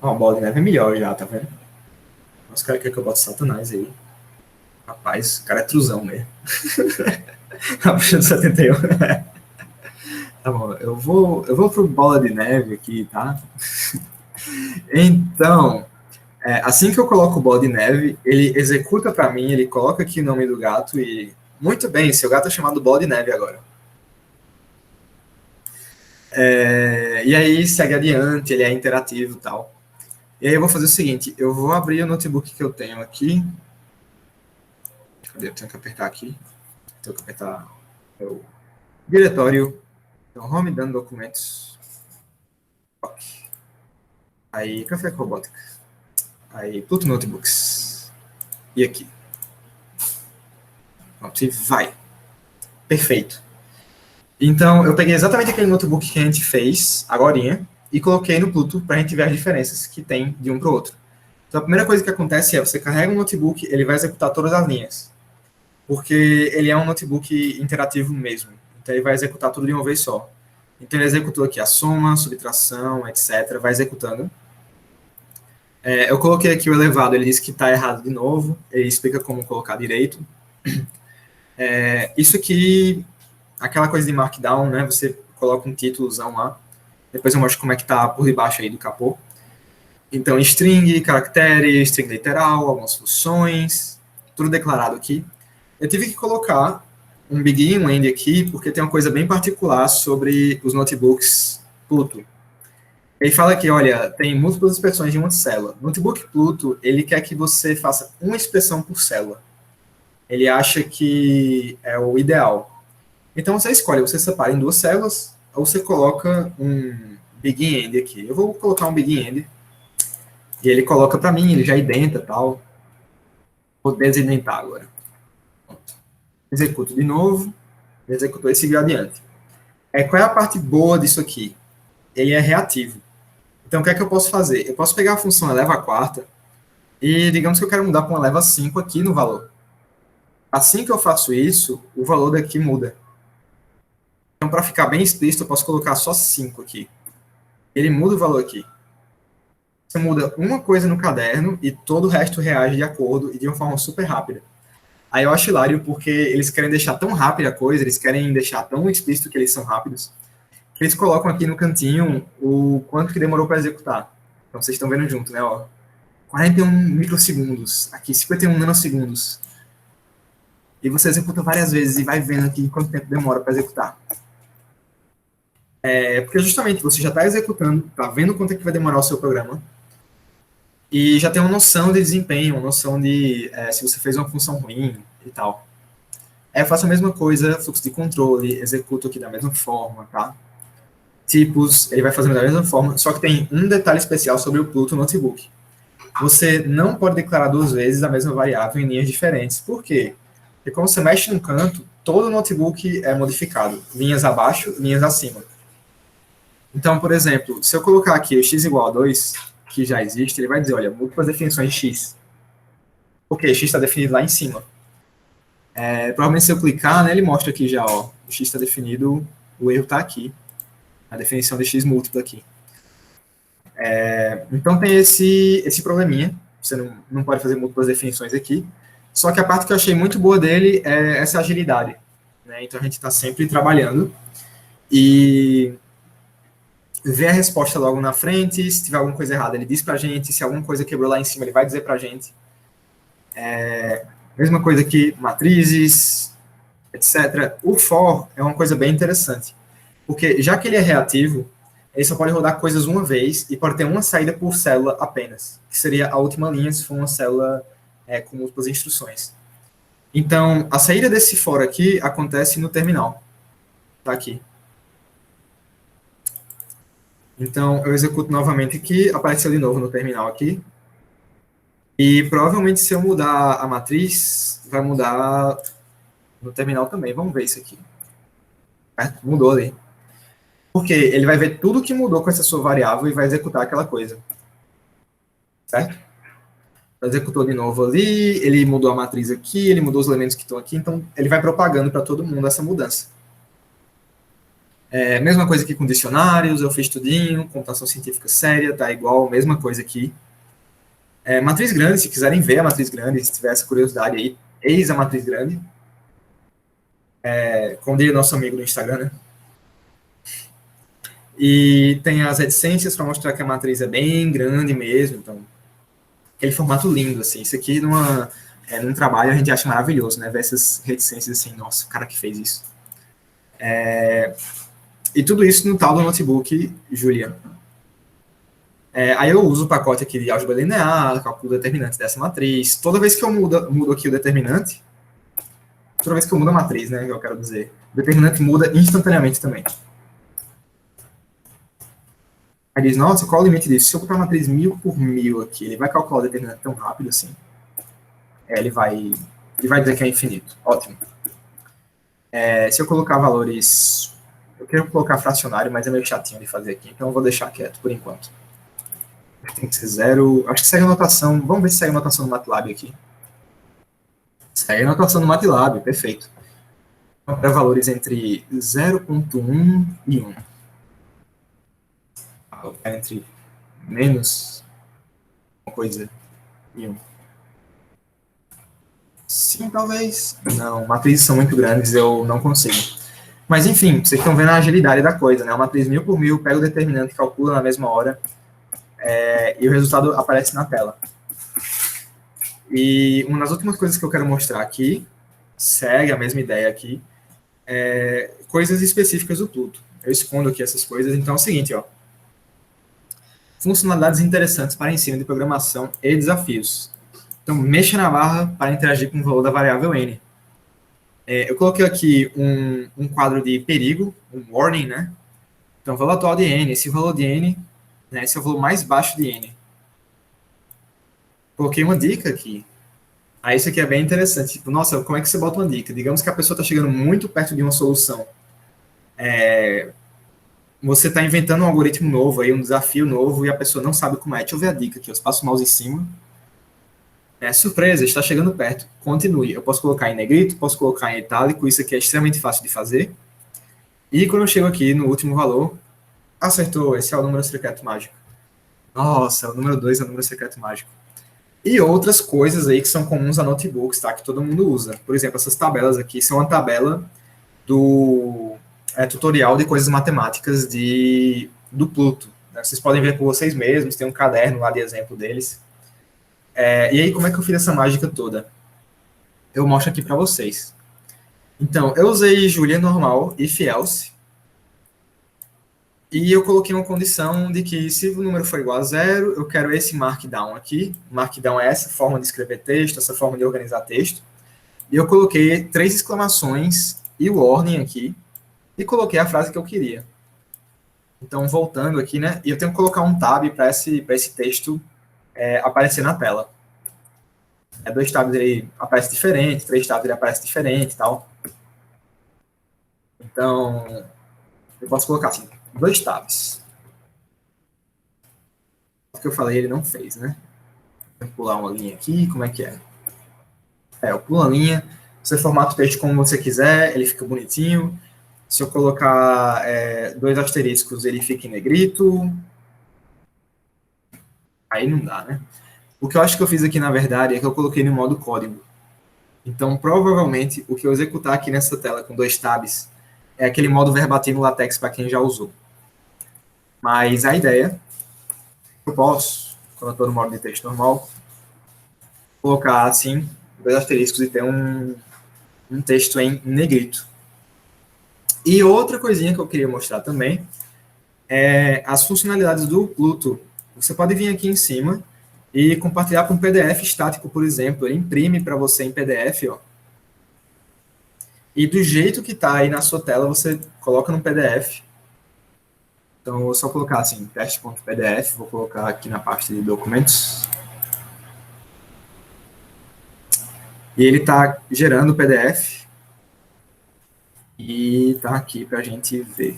Ó, o Bola de Neve é melhor já, tá vendo? Os caras querem que eu bote Satanás aí. Rapaz, o cara é truzão mesmo. A puxa do 71. Tá bom, eu vou pro Bola de Neve aqui, tá? Então, assim que eu coloco o Bola de Neve, ele executa para mim, ele coloca aqui o nome do gato e... Muito bem, seu gato é chamado Bola de Neve agora. E aí segue adiante, ele é interativo e tal. E aí eu vou fazer o seguinte, eu vou abrir o notebook que eu tenho aqui. Cadê? Eu tenho que apertar aqui. Tenho que apertar o diretório. Então, home, dando documentos. Ok. Aí, Café com Robótica. Aí, Pluto Notebooks. E aqui. Pronto, e vai. Perfeito. Então, eu peguei exatamente aquele notebook que a gente fez, agorinha, e coloquei no Pluto para a gente ver as diferenças que tem de um para o outro. Então, a primeira coisa que acontece é, você carrega um notebook, ele vai executar todas as linhas. Porque ele é um notebook interativo mesmo. Então, ele vai executar tudo de uma vez só. Então, ele executou aqui a soma, subtração, etc. Vai executando. Eu coloquei aqui o elevado, ele disse que está errado de novo. Ele explica como colocar direito. Isso aqui, aquela coisa de Markdown, né? Você coloca um títulozão lá. Depois eu mostro como é que está por debaixo aí do capô. Então, string, caractere, string literal, algumas funções, tudo declarado aqui. Eu tive que colocar um begin e um end aqui, porque tem uma coisa bem particular sobre os notebooks Pluto. Ele fala que, olha, tem múltiplas expressões de uma célula. No notebook Pluto, ele quer que você faça uma expressão por célula. Ele acha que é o ideal. Então, você escolhe, você separa em duas células, ou você coloca um begin e end aqui. Eu vou colocar um begin e end, e ele coloca para mim, ele já identa e tal. Vou desidentar agora. Pronto. Executo de novo, executou e seguiu adiante. Qual é a parte boa disso aqui? Ele é reativo. Então, o que é que eu posso fazer? Eu posso pegar a função eleva a quarta e, digamos que eu quero mudar para uma eleva 5 aqui no valor. Assim que eu faço isso, o valor daqui muda. Então, para ficar bem explícito, eu posso colocar só 5 aqui. Ele muda o valor aqui. Você muda uma coisa no caderno e todo o resto reage de acordo e de uma forma super rápida. Aí eu acho hilário porque eles querem deixar tão rápida a coisa, eles querem deixar tão explícito que eles são rápidos, que eles colocam aqui no cantinho o quanto que demorou para executar. Então vocês estão vendo junto, né? Ó, 41 microsegundos, aqui 51 nanosegundos. E você executa várias vezes e vai vendo aqui quanto tempo demora para executar. Porque justamente você já está executando, está vendo quanto é que vai demorar o seu programa, e já tem uma noção de desempenho, uma noção de se você fez uma função ruim e tal. Eu faço a mesma coisa, fluxo de controle, executo aqui da mesma forma, tá? Tipos, ele vai fazer da mesma forma, só que tem um detalhe especial sobre o Pluto Notebook. Você não pode declarar duas vezes a mesma variável em linhas diferentes. Por quê? Porque quando você mexe num canto, todo o notebook é modificado. Linhas abaixo, linhas acima. Então, por exemplo, se eu colocar aqui o x igual a 2, que já existe, ele vai dizer, olha, múltiplas definições de x. Porque x está definido lá em cima. Provavelmente se eu clicar, né, ele mostra aqui já, ó, o x está definido, o erro está aqui. A definição de x múltipla aqui. Então tem esse probleminha, você não pode fazer múltiplas definições aqui, só que a parte que eu achei muito boa dele é essa agilidade, né? Então a gente está sempre trabalhando e ver a resposta logo na frente, se tiver alguma coisa errada ele diz pra gente, se alguma coisa quebrou lá em cima ele vai dizer pra gente. Mesma coisa aqui, matrizes, etc. O for é uma coisa bem interessante, porque já que ele é reativo, ele só pode rodar coisas uma vez e pode ter uma saída por célula apenas, que seria a última linha se for uma célula com múltiplas instruções. Então, a saída desse for aqui acontece no terminal. Tá aqui. Então, eu executo novamente aqui, apareceu de novo no terminal aqui. E provavelmente se eu mudar a matriz, vai mudar no terminal também. Vamos ver isso aqui. Mudou ali. Porque ele vai ver tudo que mudou com essa sua variável e vai executar aquela coisa. Certo? Executou de novo ali, ele mudou a matriz aqui, ele mudou os elementos que estão aqui, então ele vai propagando para todo mundo essa mudança. Mesma coisa aqui com dicionários, eu fiz tudinho, computação científica séria, tá igual, mesma coisa aqui. Matriz grande, se quiserem ver a matriz grande, se tiver essa curiosidade aí, eis a matriz grande. Como diria nosso amigo no Instagram, né? E tem as reticências para mostrar que a matriz é bem grande mesmo, então, aquele formato lindo, assim. Isso aqui, num trabalho, a gente acha maravilhoso, né? Ver essas reticências assim, nossa, o cara que fez isso. E tudo isso no tal do notebook Julia. Aí eu uso o pacote aqui de álgebra linear, cálculo determinante dessa matriz. Toda vez que eu mudo aqui o determinante, toda vez que eu mudo a matriz, né, que eu quero dizer, o determinante muda instantaneamente também. Aí diz, nossa, qual é o limite disso? Se eu botar a matriz 1000 por 1000 aqui, ele vai calcular o determinante tão rápido assim? Ele vai dizer que é infinito. Ótimo. Se eu colocar valores... Eu quero colocar fracionário, mas é meio chatinho de fazer aqui, então eu vou deixar quieto por enquanto. Tem que ser zero... Acho que segue a notação... Vamos ver se segue a notação do MATLAB aqui. Segue a notação do MATLAB, perfeito. Para valores entre 0,1 e 1. Entre menos uma coisa e 1. Sim, talvez. Não, matrizes são muito grandes, eu não consigo. Mas, enfim, vocês estão vendo a agilidade da coisa, né? Uma matriz 1000 por 1000, pega o determinante, calcula na mesma hora, e o resultado aparece na tela. E uma das últimas coisas que eu quero mostrar aqui, segue a mesma ideia aqui, coisas específicas do Pluto. Eu escondo aqui essas coisas, então é o seguinte, ó. Funcionalidades interessantes para ensino de programação e desafios. Então, mexa na barra para interagir com o valor da variável n. Eu coloquei aqui um quadro de perigo, um warning, né? Então, valor atual de n, esse valor de n, né, esse é o valor mais baixo de n. Coloquei uma dica aqui. Aí isso aqui é bem interessante. Tipo, nossa, como é que você bota uma dica? Digamos que a pessoa está chegando muito perto de uma solução. Você está inventando um algoritmo novo, aí, um desafio novo, e a pessoa não sabe como é. Deixa eu ver a dica aqui. Eu passo o mouse em cima. Surpresa, está chegando perto. Continue. Eu posso colocar em negrito, posso colocar em itálico. Isso aqui é extremamente fácil de fazer. E quando eu chego aqui no último valor, acertou. Esse é o número secreto mágico. Nossa, o número 2 é o número secreto mágico. E outras coisas aí que são comuns a notebooks, tá? Que todo mundo usa. Por exemplo, essas tabelas aqui são uma tabela do tutorial de coisas matemáticas do Pluto. Né? Vocês podem ver por vocês mesmos, tem um caderno lá de exemplo deles. E aí, como é que eu fiz essa mágica toda? Eu mostro aqui para vocês. Então, eu usei Julia normal, if else, e eu coloquei uma condição de que se o número for igual a 0, eu quero esse markdown aqui. Markdown é essa forma de escrever texto, essa forma de organizar texto. E eu coloquei 3 exclamações e o warning aqui, e coloquei a frase que eu queria. Então, voltando aqui, né? E eu tenho que colocar um tab para esse texto aparecer na tela. 2 tabs ele aparece diferente, 3 tabs ele aparece diferente e tal. Então, eu posso colocar assim, 2 tabs. O que eu falei ele não fez, né? Vou pular uma linha aqui, como é que é? Eu pulo a linha, você formata o texto como você quiser, ele fica bonitinho. Se eu colocar 2 asteriscos, ele fica em negrito. Aí não dá, né? O que eu acho que eu fiz aqui, na verdade, é que eu coloquei no modo código. Então, provavelmente, o que eu executar aqui nessa tela com 2 tabs é aquele modo verbatim LaTeX para quem já usou. Mas a ideia, eu posso, quando eu estou no modo de texto normal, colocar assim, 2 asteriscos e ter um texto em negrito. E outra coisinha que eu queria mostrar também é as funcionalidades do Pluto. Você pode vir aqui em cima e compartilhar com um PDF estático, por exemplo. Ele imprime para você em PDF, ó. E do jeito que está aí na sua tela, você coloca no PDF. Então, eu vou só colocar assim, teste.pdf, vou colocar aqui na parte de documentos. E ele está gerando o PDF e está aqui para a gente ver.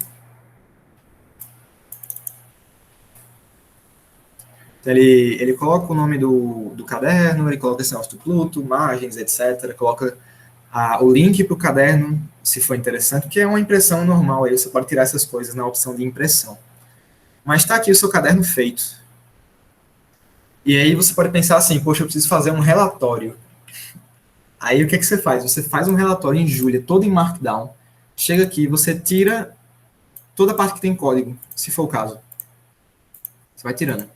Então, ele coloca o nome do caderno, ele coloca esse negócio do Pluto, margens, etc. Coloca o link para o caderno, se for interessante, que é uma impressão normal, aí você pode tirar essas coisas na opção de impressão. Mas está aqui o seu caderno feito. E aí você pode pensar assim, poxa, eu preciso fazer um relatório. Aí o que você faz? Você faz um relatório em Julia, todo em Markdown, chega aqui, você tira toda a parte que tem código, se for o caso. Você vai tirando.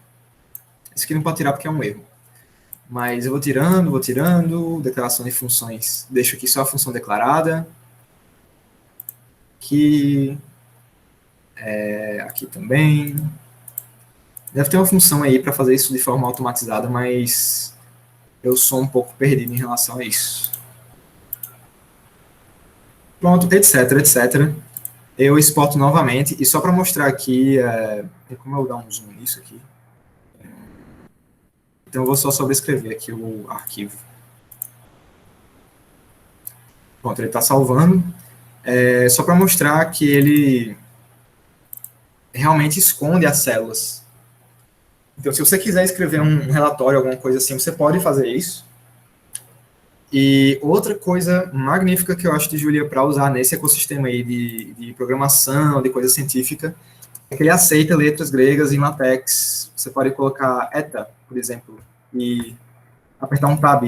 Esse aqui não pode tirar porque é um erro. Mas eu vou tirando, declaração de funções. Deixo aqui só a função declarada. Aqui também. Deve ter uma função aí para fazer isso de forma automatizada, mas eu sou um pouco perdido em relação a isso. Pronto, etc, etc. Eu exporto novamente, e só para mostrar aqui, tem como eu dar um zoom nisso aqui? Então eu vou só sobrescrever aqui o arquivo. Pronto, ele está salvando. Só para mostrar que ele realmente esconde as células. Então, se você quiser escrever um relatório, alguma coisa assim, você pode fazer isso. E outra coisa magnífica que eu acho de Julia para usar nesse ecossistema aí de programação, de coisa científica, é que ele aceita letras gregas em LaTeX. Você pode colocar eta, por exemplo, e apertar um tab.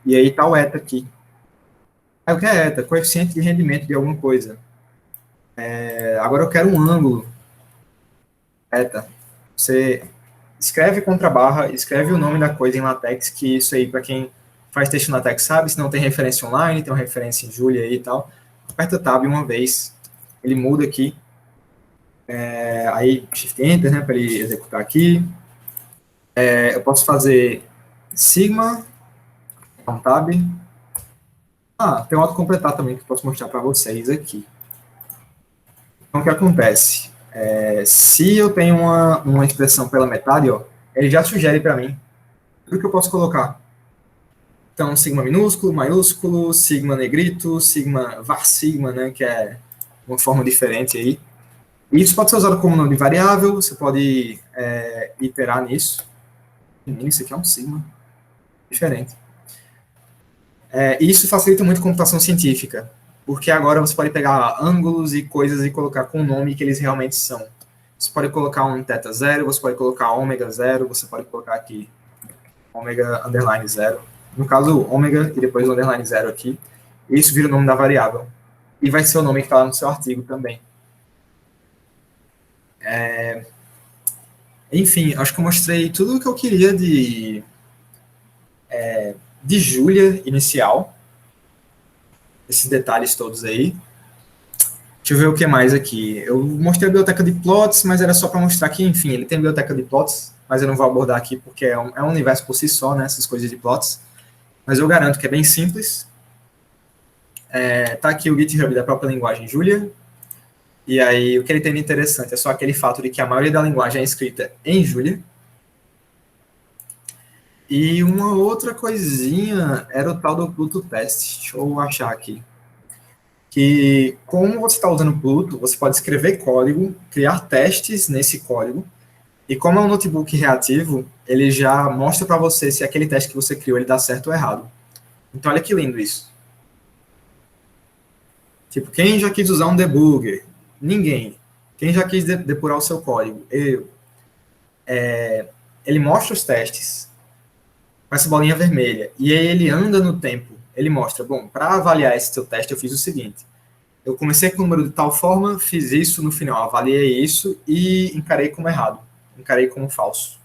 E aí está o eta aqui. Aí o que é eta? Coeficiente de rendimento de alguma coisa. Agora eu quero um ângulo. Eta. Você escreve contra barra, escreve o nome da coisa em LaTeX, que isso aí, para quem faz texto em LaTeX sabe, se não tem referência online, tem uma referência em Julia aí e tal, aperta Tab uma vez, ele muda aqui, aí Shift Enter, né, para ele executar aqui. Eu posso fazer Sigma, um Tab. Tem um autocompletar também que eu posso mostrar para vocês aqui. Então, o que acontece? Se eu tenho uma expressão pela metade, ó, ele já sugere para mim tudo que eu posso colocar. Então, sigma minúsculo, maiúsculo, sigma negrito, sigma var sigma, né, que é uma forma diferente aí. E isso pode ser usado como nome de variável, você pode iterar nisso. Isso aqui é um sigma diferente. Isso facilita muito a computação científica, porque agora você pode pegar ângulos e coisas e colocar com o nome que eles realmente são. Você pode colocar um θ 0, você pode colocar ômega 0, você pode colocar aqui ômega underline 0. No caso, ômega e depois o underline 0 aqui. E isso vira o nome da variável. E vai ser o nome que está lá no seu artigo também. Enfim, acho que eu mostrei tudo o que eu queria de Julia inicial. Esses detalhes todos aí. Deixa eu ver o que mais aqui. Eu mostrei a biblioteca de plots, mas era só para mostrar que, enfim, ele tem biblioteca de plots, mas eu não vou abordar aqui porque é um universo por si só, né, essas coisas de plots. Mas eu garanto que é bem simples. Tá aqui o GitHub da própria linguagem Julia. E aí, o que ele tem de interessante é só aquele fato de que a maioria da linguagem é escrita em Julia. E uma outra coisinha era o tal do Pluto Test. Deixa eu achar aqui. Que, como você está usando Pluto, você pode escrever código, criar testes nesse código, e como é um notebook reativo, ele já mostra para você se aquele teste que você criou ele dá certo ou errado. Então, olha que lindo isso. Tipo, quem já quis usar um debugger? Ninguém. Quem já quis depurar o seu código? Eu. Ele mostra os testes com essa bolinha vermelha, e aí ele anda no tempo. Ele mostra, bom, para avaliar esse seu teste, eu fiz o seguinte. Eu comecei com o número de tal forma, fiz isso no final, avaliei isso e encarei como errado. Encarei como falso.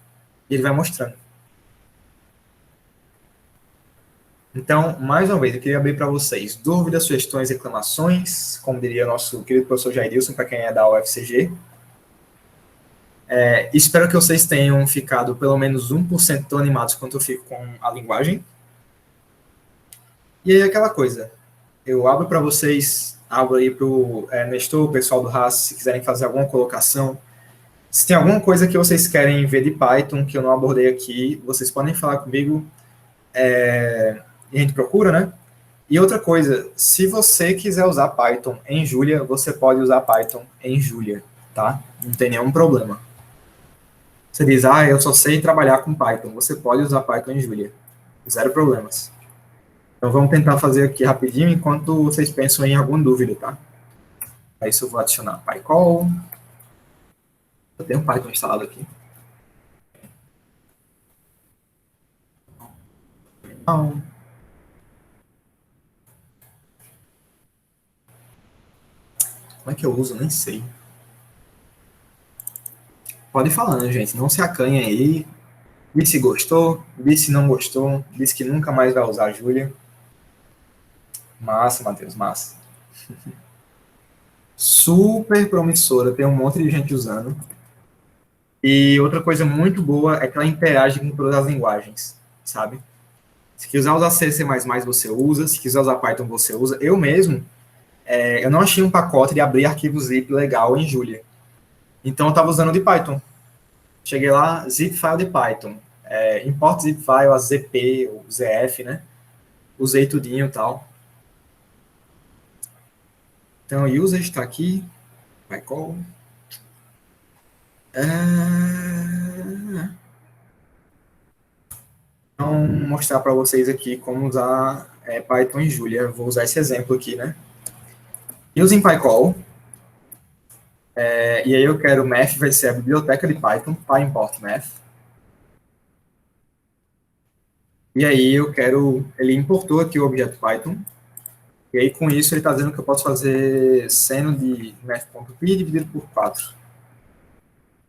E ele vai mostrando. Então, mais uma vez, eu queria abrir para vocês dúvidas, sugestões, reclamações, como diria nosso querido professor Jailson, para quem é da UFCG. Espero que vocês tenham ficado pelo menos 1% tão animados quanto eu fico com a linguagem. E aí, aquela coisa, eu abro para vocês, abro aí para o Nestor, o pessoal do RAS, se quiserem fazer alguma colocação. Se tem alguma coisa que vocês querem ver de Python que eu não abordei aqui, vocês podem falar comigo, e a gente procura, né? E outra coisa, se você quiser usar Python em Julia, você pode usar Python em Julia, tá? Não tem nenhum problema. Você diz, eu só sei trabalhar com Python. Você pode usar Python em Julia. Zero problemas. Então vamos tentar fazer aqui rapidinho enquanto vocês pensam em alguma dúvida, tá? Para isso eu vou adicionar PyCall. Eu tenho Python instalado aqui. Não. Como é que eu uso? Nem sei. Pode ir falando, gente. Não se acanhe aí. Diz se gostou, diz se não gostou, diz que nunca mais vai usar a Julia. Massa, Matheus, massa. Super promissora, tem um monte de gente usando. E outra coisa muito boa é que ela interage com todas as linguagens, sabe? Se quiser usar C, C++, você usa. Se quiser usar Python, você usa. Eu mesmo, eu não achei um pacote de abrir arquivo zip legal em Julia. Então, eu estava usando o de Python. Cheguei lá, zip file de Python. Import zip file, a ZP, o ZF, né? Usei tudinho e tal. Então, o usage está aqui. PyCall. Então, mostrar para vocês aqui como usar Python em Julia. Vou usar esse exemplo aqui, né? Using PyCall. E aí eu quero math, vai ser a biblioteca de Python, PyImport Math. E aí eu quero, ele importou aqui o objeto Python. E aí com isso ele está dizendo que eu posso fazer seno de math.pi dividido por 4.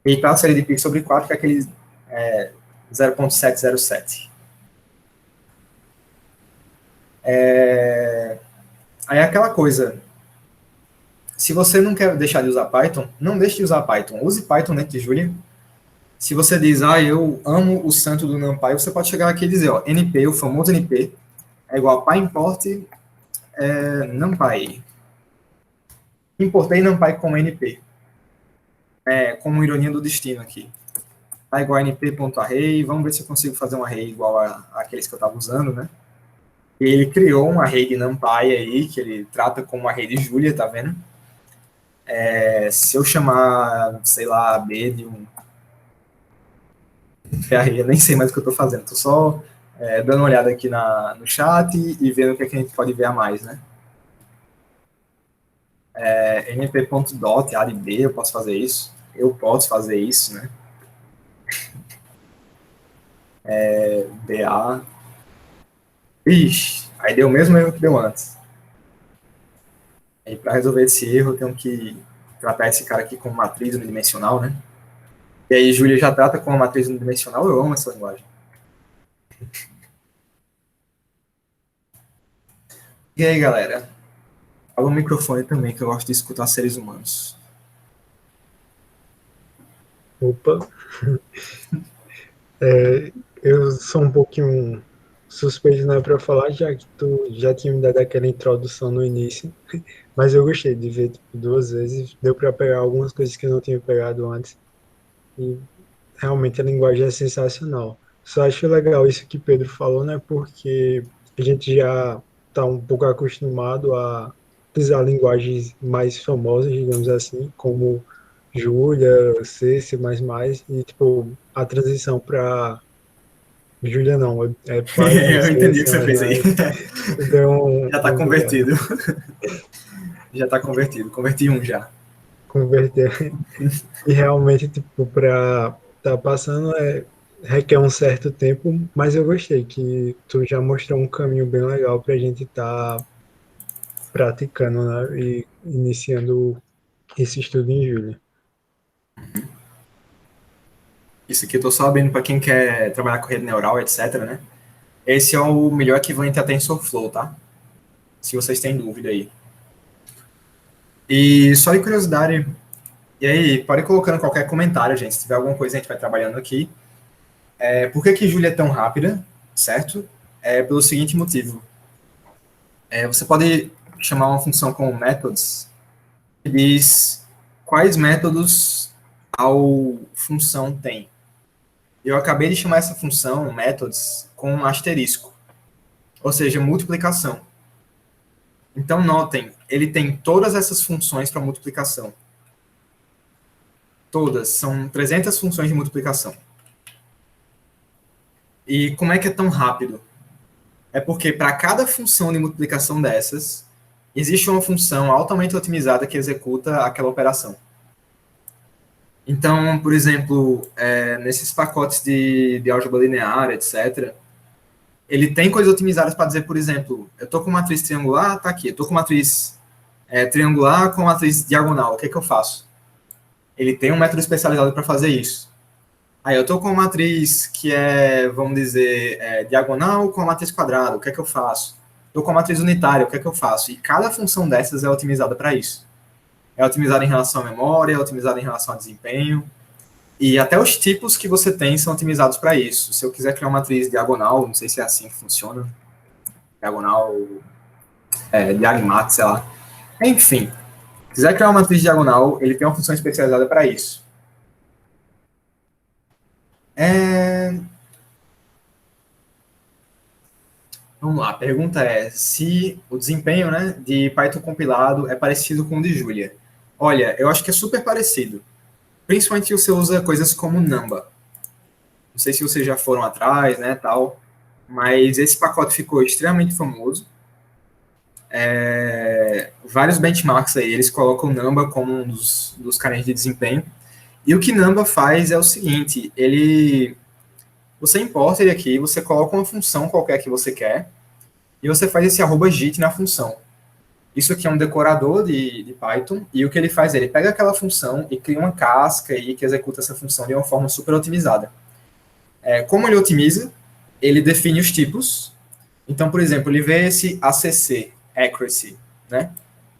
E para a série de pi sobre 4, que é aquele 0.707. Aí é aquela coisa, se você não quer deixar de usar Python, não deixe de usar Python. Use Python dentro de Julia. Se você diz, eu amo o santo do NumPy, você pode chegar aqui e dizer, NP, o famoso NP, é igual a PyImport NumPy. Importei NumPy como NP. Como ironia do destino aqui. Tá igual a np.array, vamos ver se eu consigo fazer um array igual àqueles que eu estava usando, né? E ele criou um array de NumPy aí, que ele trata como um array de Julia, tá vendo? Se eu chamar, sei lá, B de um array, eu nem sei mais o que eu estou fazendo, estou só dando uma olhada aqui no chat e vendo o que a gente pode ver a mais, né? np.dot, A de B, eu posso fazer isso? Eu posso fazer isso, né? BA. Ixi, aí deu o mesmo erro que deu antes. E para resolver esse erro, eu tenho que tratar esse cara aqui como matriz unidimensional, né? E aí, Julia já trata com uma matriz unidimensional, eu amo essa linguagem. E aí, galera? Fala no microfone também, que eu gosto de escutar seres humanos. Opa! Eu sou um pouquinho suspeito, não é para falar, já que tu já tinha me dado aquela introdução no início, mas eu gostei de ver tipo, 2 vezes, deu para pegar algumas coisas que eu não tinha pegado antes, e realmente a linguagem é sensacional. Só acho legal isso que Pedro falou, né, porque a gente já está um pouco acostumado a usar linguagens mais famosas, digamos assim, como Julia, C, C++, e tipo, a transição para Julia não, Python, Eu C, entendi o C++, que você fez aí. deu um, Já está um convertido. Já está convertido. Converti um já. converter. E realmente, tipo, para tá passando, requer um certo tempo, mas eu gostei que tu já mostrou um caminho bem legal para a gente estar praticando, né, e iniciando esse estudo em julho. Isso aqui eu estou só abrindo para quem quer trabalhar com rede neural, etc, né? Esse é o melhor equivalente a TensorFlow, tá? Se vocês têm dúvida aí. E só de curiosidade, e aí, pode ir colocando qualquer comentário, gente. Se tiver alguma coisa, a gente vai trabalhando aqui. Por que Julia é tão rápida, certo? Pelo seguinte motivo. Você pode chamar uma função como methods, que diz quais métodos ao função tem. Eu acabei de chamar essa função, methods, com um asterisco, ou seja, multiplicação. Então, notem, ele tem todas essas funções para multiplicação. Todas, são 300 funções de multiplicação. E como é que é tão rápido? É porque para cada função de multiplicação dessas, existe uma função altamente otimizada que executa aquela operação. Então, por exemplo, nesses pacotes de álgebra linear, etc., ele tem coisas otimizadas para dizer, por exemplo, eu estou com matriz triangular, está aqui, eu estou com matriz triangular com matriz diagonal, o que eu faço? Ele tem um método especializado para fazer isso. Aí eu estou com uma matriz que é, vamos dizer, diagonal com a matriz quadrada, o que eu faço? Estou com a matriz unitária, o que eu faço? E cada função dessas é otimizada para isso. É otimizada em relação à memória, é otimizada em relação ao desempenho, e até os tipos que você tem são otimizados para isso. Se eu quiser criar uma matriz diagonal, não sei se é assim que funciona, diagonal, diagmat, sei lá. Enfim, se quiser criar uma matriz diagonal, ele tem uma função especializada para isso. Vamos lá, a pergunta é se o desempenho, né, de Python compilado é parecido com o de Julia. Olha, eu acho que é super parecido. Principalmente se você usa coisas como Numba. Não sei se vocês já foram atrás, né, tal, mas esse pacote ficou extremamente famoso. Vários benchmarks aí, eles colocam o Numba como um dos caras de desempenho. E o que Numba faz é o seguinte, você importa ele aqui, você coloca uma função qualquer que você quer, e você faz esse @git na função. Isso aqui é um decorador de Python, e o que ele faz? Ele pega aquela função e cria uma casca aí que executa essa função de uma forma super otimizada. Como ele otimiza? Ele define os tipos. Então, por exemplo, ele vê esse ACC, accuracy, né?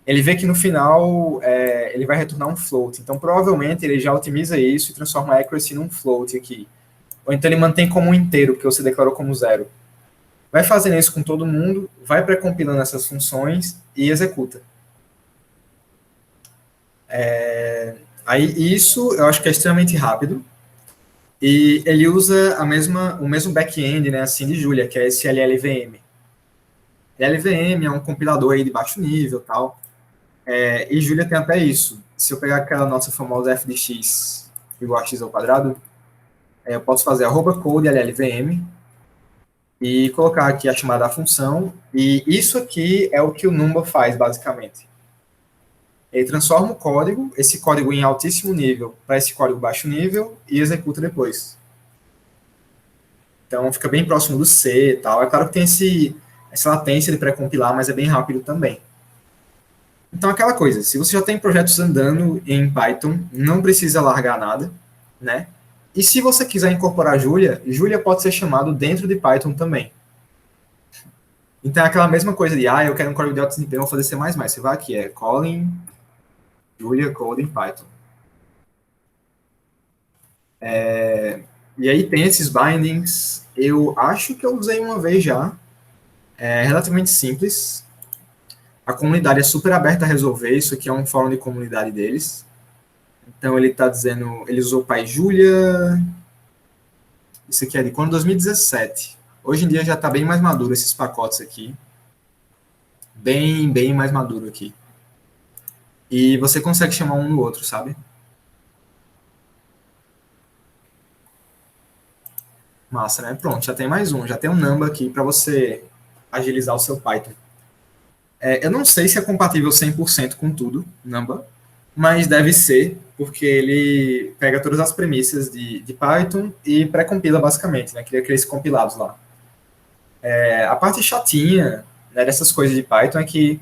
Ele vê que no final ele vai retornar um float. Então, provavelmente, ele já otimiza isso e transforma a accuracy num float aqui. Ou então ele mantém como um inteiro, porque você declarou como zero. Vai fazendo isso com todo mundo, vai pré-compilando essas funções e executa. Aí isso eu acho que é extremamente rápido. E ele usa o mesmo back-end, né, assim, de Julia, que é esse LLVM. LLVM é um compilador aí de baixo nível e tal. E Julia tem até isso. Se eu pegar aquela nossa famosa f de x igual a x ao quadrado, eu posso fazer @code LLVM e colocar aqui a chamada da função. E isso aqui é o que o Numba faz, basicamente. Ele transforma o código, esse código em altíssimo nível, para esse código baixo nível e executa depois. Então, fica bem próximo do C e tal. É claro que tem essa latência de pré-compilar, mas é bem rápido também. Então, aquela coisa, se você já tem projetos andando em Python, não precisa largar nada, né? E se você quiser incorporar Julia, Julia pode ser chamado dentro de Python também. Então, é aquela mesma coisa de, eu quero um código de alto desempenho, vou fazer C++. Você vai aqui, calling Julia Code em Python. E aí tem esses bindings. Eu acho que eu usei uma vez já. É relativamente simples. A comunidade é super aberta a resolver. Isso aqui é um fórum de comunidade deles. Então ele está dizendo, ele usou PyJulia. Isso aqui é de quando? 2017. Hoje em dia já está bem mais maduro esses pacotes aqui. Bem mais maduro aqui. E você consegue chamar um no outro, sabe? Massa, né? Pronto, já tem mais um. Já tem um Numba aqui para você agilizar o seu Python. Eu não sei se é compatível 100% com tudo, Numba, mas deve ser, porque ele pega todas as premissas de Python e pré-compila basicamente, né? Cria aqueles compilados lá. A parte chatinha, né, dessas coisas de Python é que,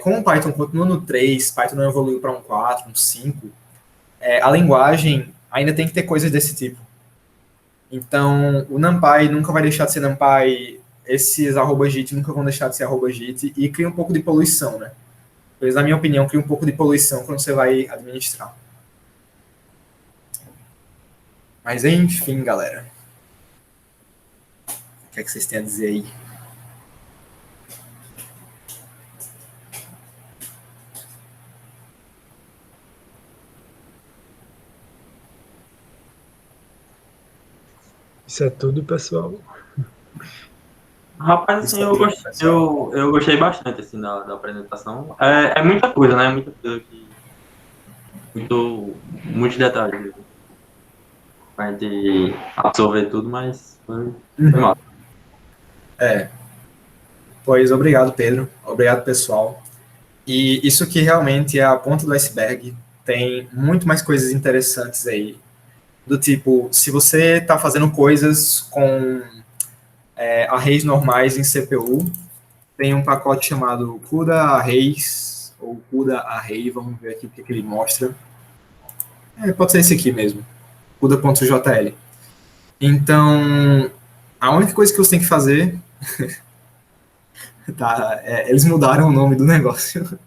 como o Python continua no 3, Python não evoluiu para um 4, um 5, a linguagem ainda tem que ter coisas desse tipo. Então, o NumPy nunca vai deixar de ser NumPy, esses @git nunca vão deixar de ser @git, e cria um pouco de poluição, né? Pois, na minha opinião, cria um pouco de poluição quando você vai administrar. Mas, enfim, galera. O que é que vocês têm a dizer aí? Isso é tudo, pessoal. Rapaz, Isso assim, é tudo, pessoal. eu gostei bastante assim, da apresentação. É muita coisa, né? Muita coisa que. Muitos detalhes pra gente absorver tudo, mas foi Uhum. mal. Pois obrigado, Pedro. Obrigado, pessoal. E isso que realmente é a ponta do iceberg. Tem muito mais coisas interessantes aí. Do tipo, se você está fazendo coisas com arrays normais em CPU, tem um pacote chamado CUDA Arrays, ou CUDA Array, vamos ver aqui o que ele mostra. Pode ser esse aqui mesmo, CUDA.jl. Então, a única coisa que você tem que fazer, tá, eles mudaram o nome do negócio.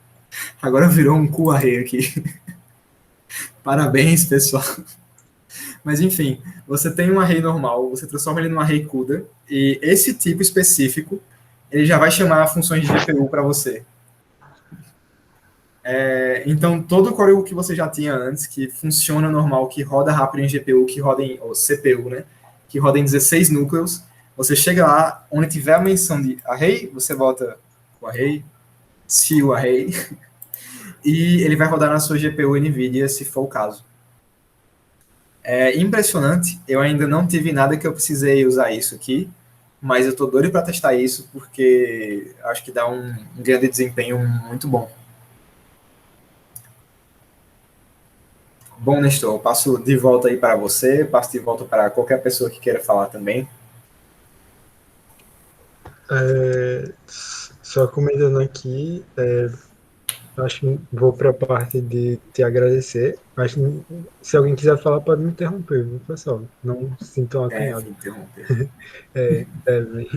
Agora virou um QArray aqui. Parabéns, pessoal. Mas enfim, você tem um array normal, você transforma ele num array CUDA, e esse tipo específico, ele já vai chamar funções de GPU para você. Então, todo o código que você já tinha antes, que funciona normal, que roda rápido em GPU, que roda em ou CPU, né? Que roda em 16 núcleos, você chega lá, onde tiver a menção de array, você bota o array, se o array, e ele vai rodar na sua GPU NVIDIA, se for o caso. É impressionante, eu ainda não tive nada que eu precisei usar isso aqui, mas eu tô doido para testar isso, porque acho que dá um ganho de desempenho muito bom. Bom, Nestor, eu passo de volta aí para você, passo de volta para qualquer pessoa que queira falar também. Só comentando aqui, acho que vou para a parte de te agradecer. Acho que se alguém quiser falar, pode me interromper, viu, pessoal? Não se sintam Vou acanhados. interromper. Devem.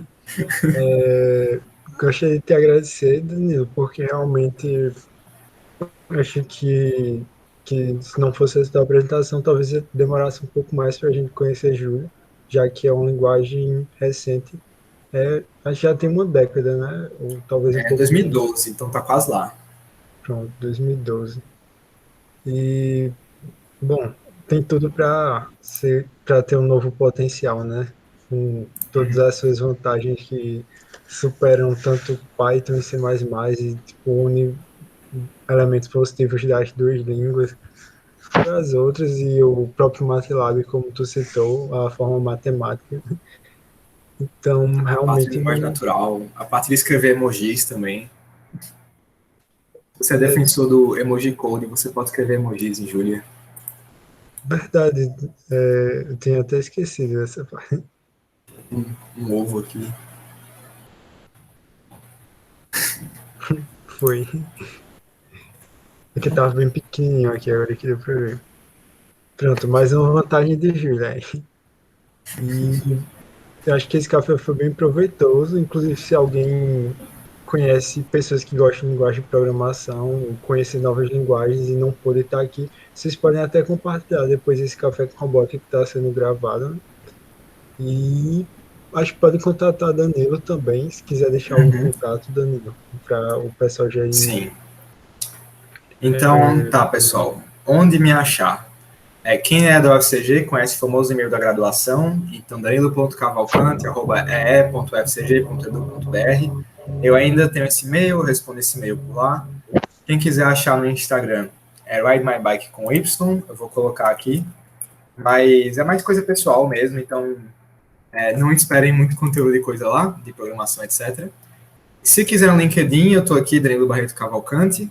Gostaria de te agradecer, Danilo, porque realmente acho que se não fosse essa tua apresentação, talvez demorasse um pouco mais para a gente conhecer Júlia, já que é uma linguagem recente. Acho que já tem uma década, né? Ou talvez um pouco menos. 2012, então tá quase lá. Pronto, 2012. E, bom, tem tudo para ter um novo potencial, né? Com todas as suas vantagens que superam tanto Python e C++ e tipo, une elementos positivos das duas línguas para as outras e o próprio MATLAB, como tu citou, a forma matemática. Então, A parte de realmente linguagem não natural, a parte de escrever emojis também. Se você é é defensor do emoji code, você pode escrever emojis em Julia. verdade. Eu tinha até esquecido dessa parte. Um ovo aqui. Foi. É que tava bem pequenininho aqui, agora que deu pra ver. Pronto, mais uma vantagem de Júlia aí. E eu acho que esse café foi bem proveitoso, inclusive se alguém conhece pessoas que gostam de linguagem de programação, conhecer novas linguagens e não poder estar aqui, vocês podem até compartilhar depois esse café com robótica que está sendo gravado, né? E acho que podem contatar Danilo também, se quiser deixar algum Uhum. contato, Danilo, para o pessoal já ir. Sim. Então, tá, pessoal. Onde me achar? Quem é da UFCG conhece o famoso e-mail da graduação, então danilo.cavalcante.ee.ufcg.edu.br. Eu ainda tenho esse e-mail, eu respondo esse e-mail por lá. Quem quiser achar no Instagram é Ride My Bike com Y, eu vou colocar aqui. Mas é mais coisa pessoal mesmo, então não esperem muito conteúdo de coisa lá, de programação, etc. Se quiser no LinkedIn, eu estou aqui, Danilo Barreto Cavalcante.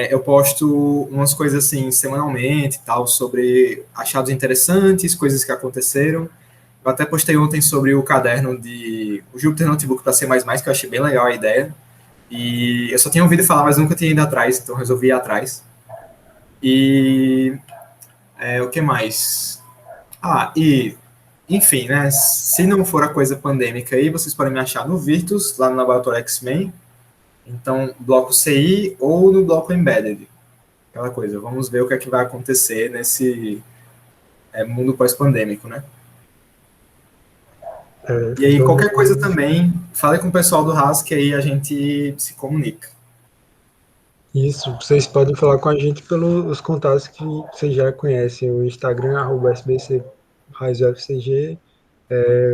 Eu posto umas coisas assim semanalmente, tal, sobre achados interessantes, coisas que aconteceram. Eu até postei ontem sobre o caderno de o Jupyter Notebook para C++, que eu achei bem legal a ideia. E eu só tinha ouvido falar, mas nunca tinha ido atrás, então resolvi ir atrás. E o que mais? Enfim, né? Se não for a coisa pandêmica aí, vocês podem me achar no Virtus, lá no Laboratório X-Men. Então, bloco CI ou no bloco Embedded. Aquela coisa, vamos ver o que é que vai acontecer nesse mundo pós-pandêmico, né? E aí, Vamos. qualquer coisa também, fale com o pessoal do RAS, que aí a gente se comunica. Isso, vocês podem falar com a gente pelos contatos que vocês já conhecem, o Instagram, @sbc, RaizUFCG,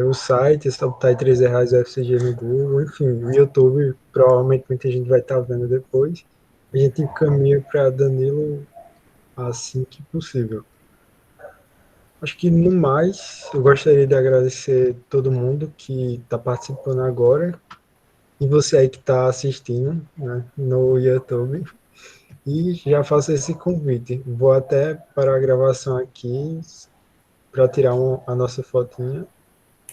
O site, Subtitles FCG no Google, enfim, o YouTube, provavelmente muita gente vai estar vendo depois. A gente encaminha para Danilo assim que possível. Acho que no mais, eu gostaria de agradecer todo mundo que está participando agora e você aí que está assistindo, né, no YouTube. E já faço esse convite. Vou até para a gravação aqui para tirar a nossa fotinha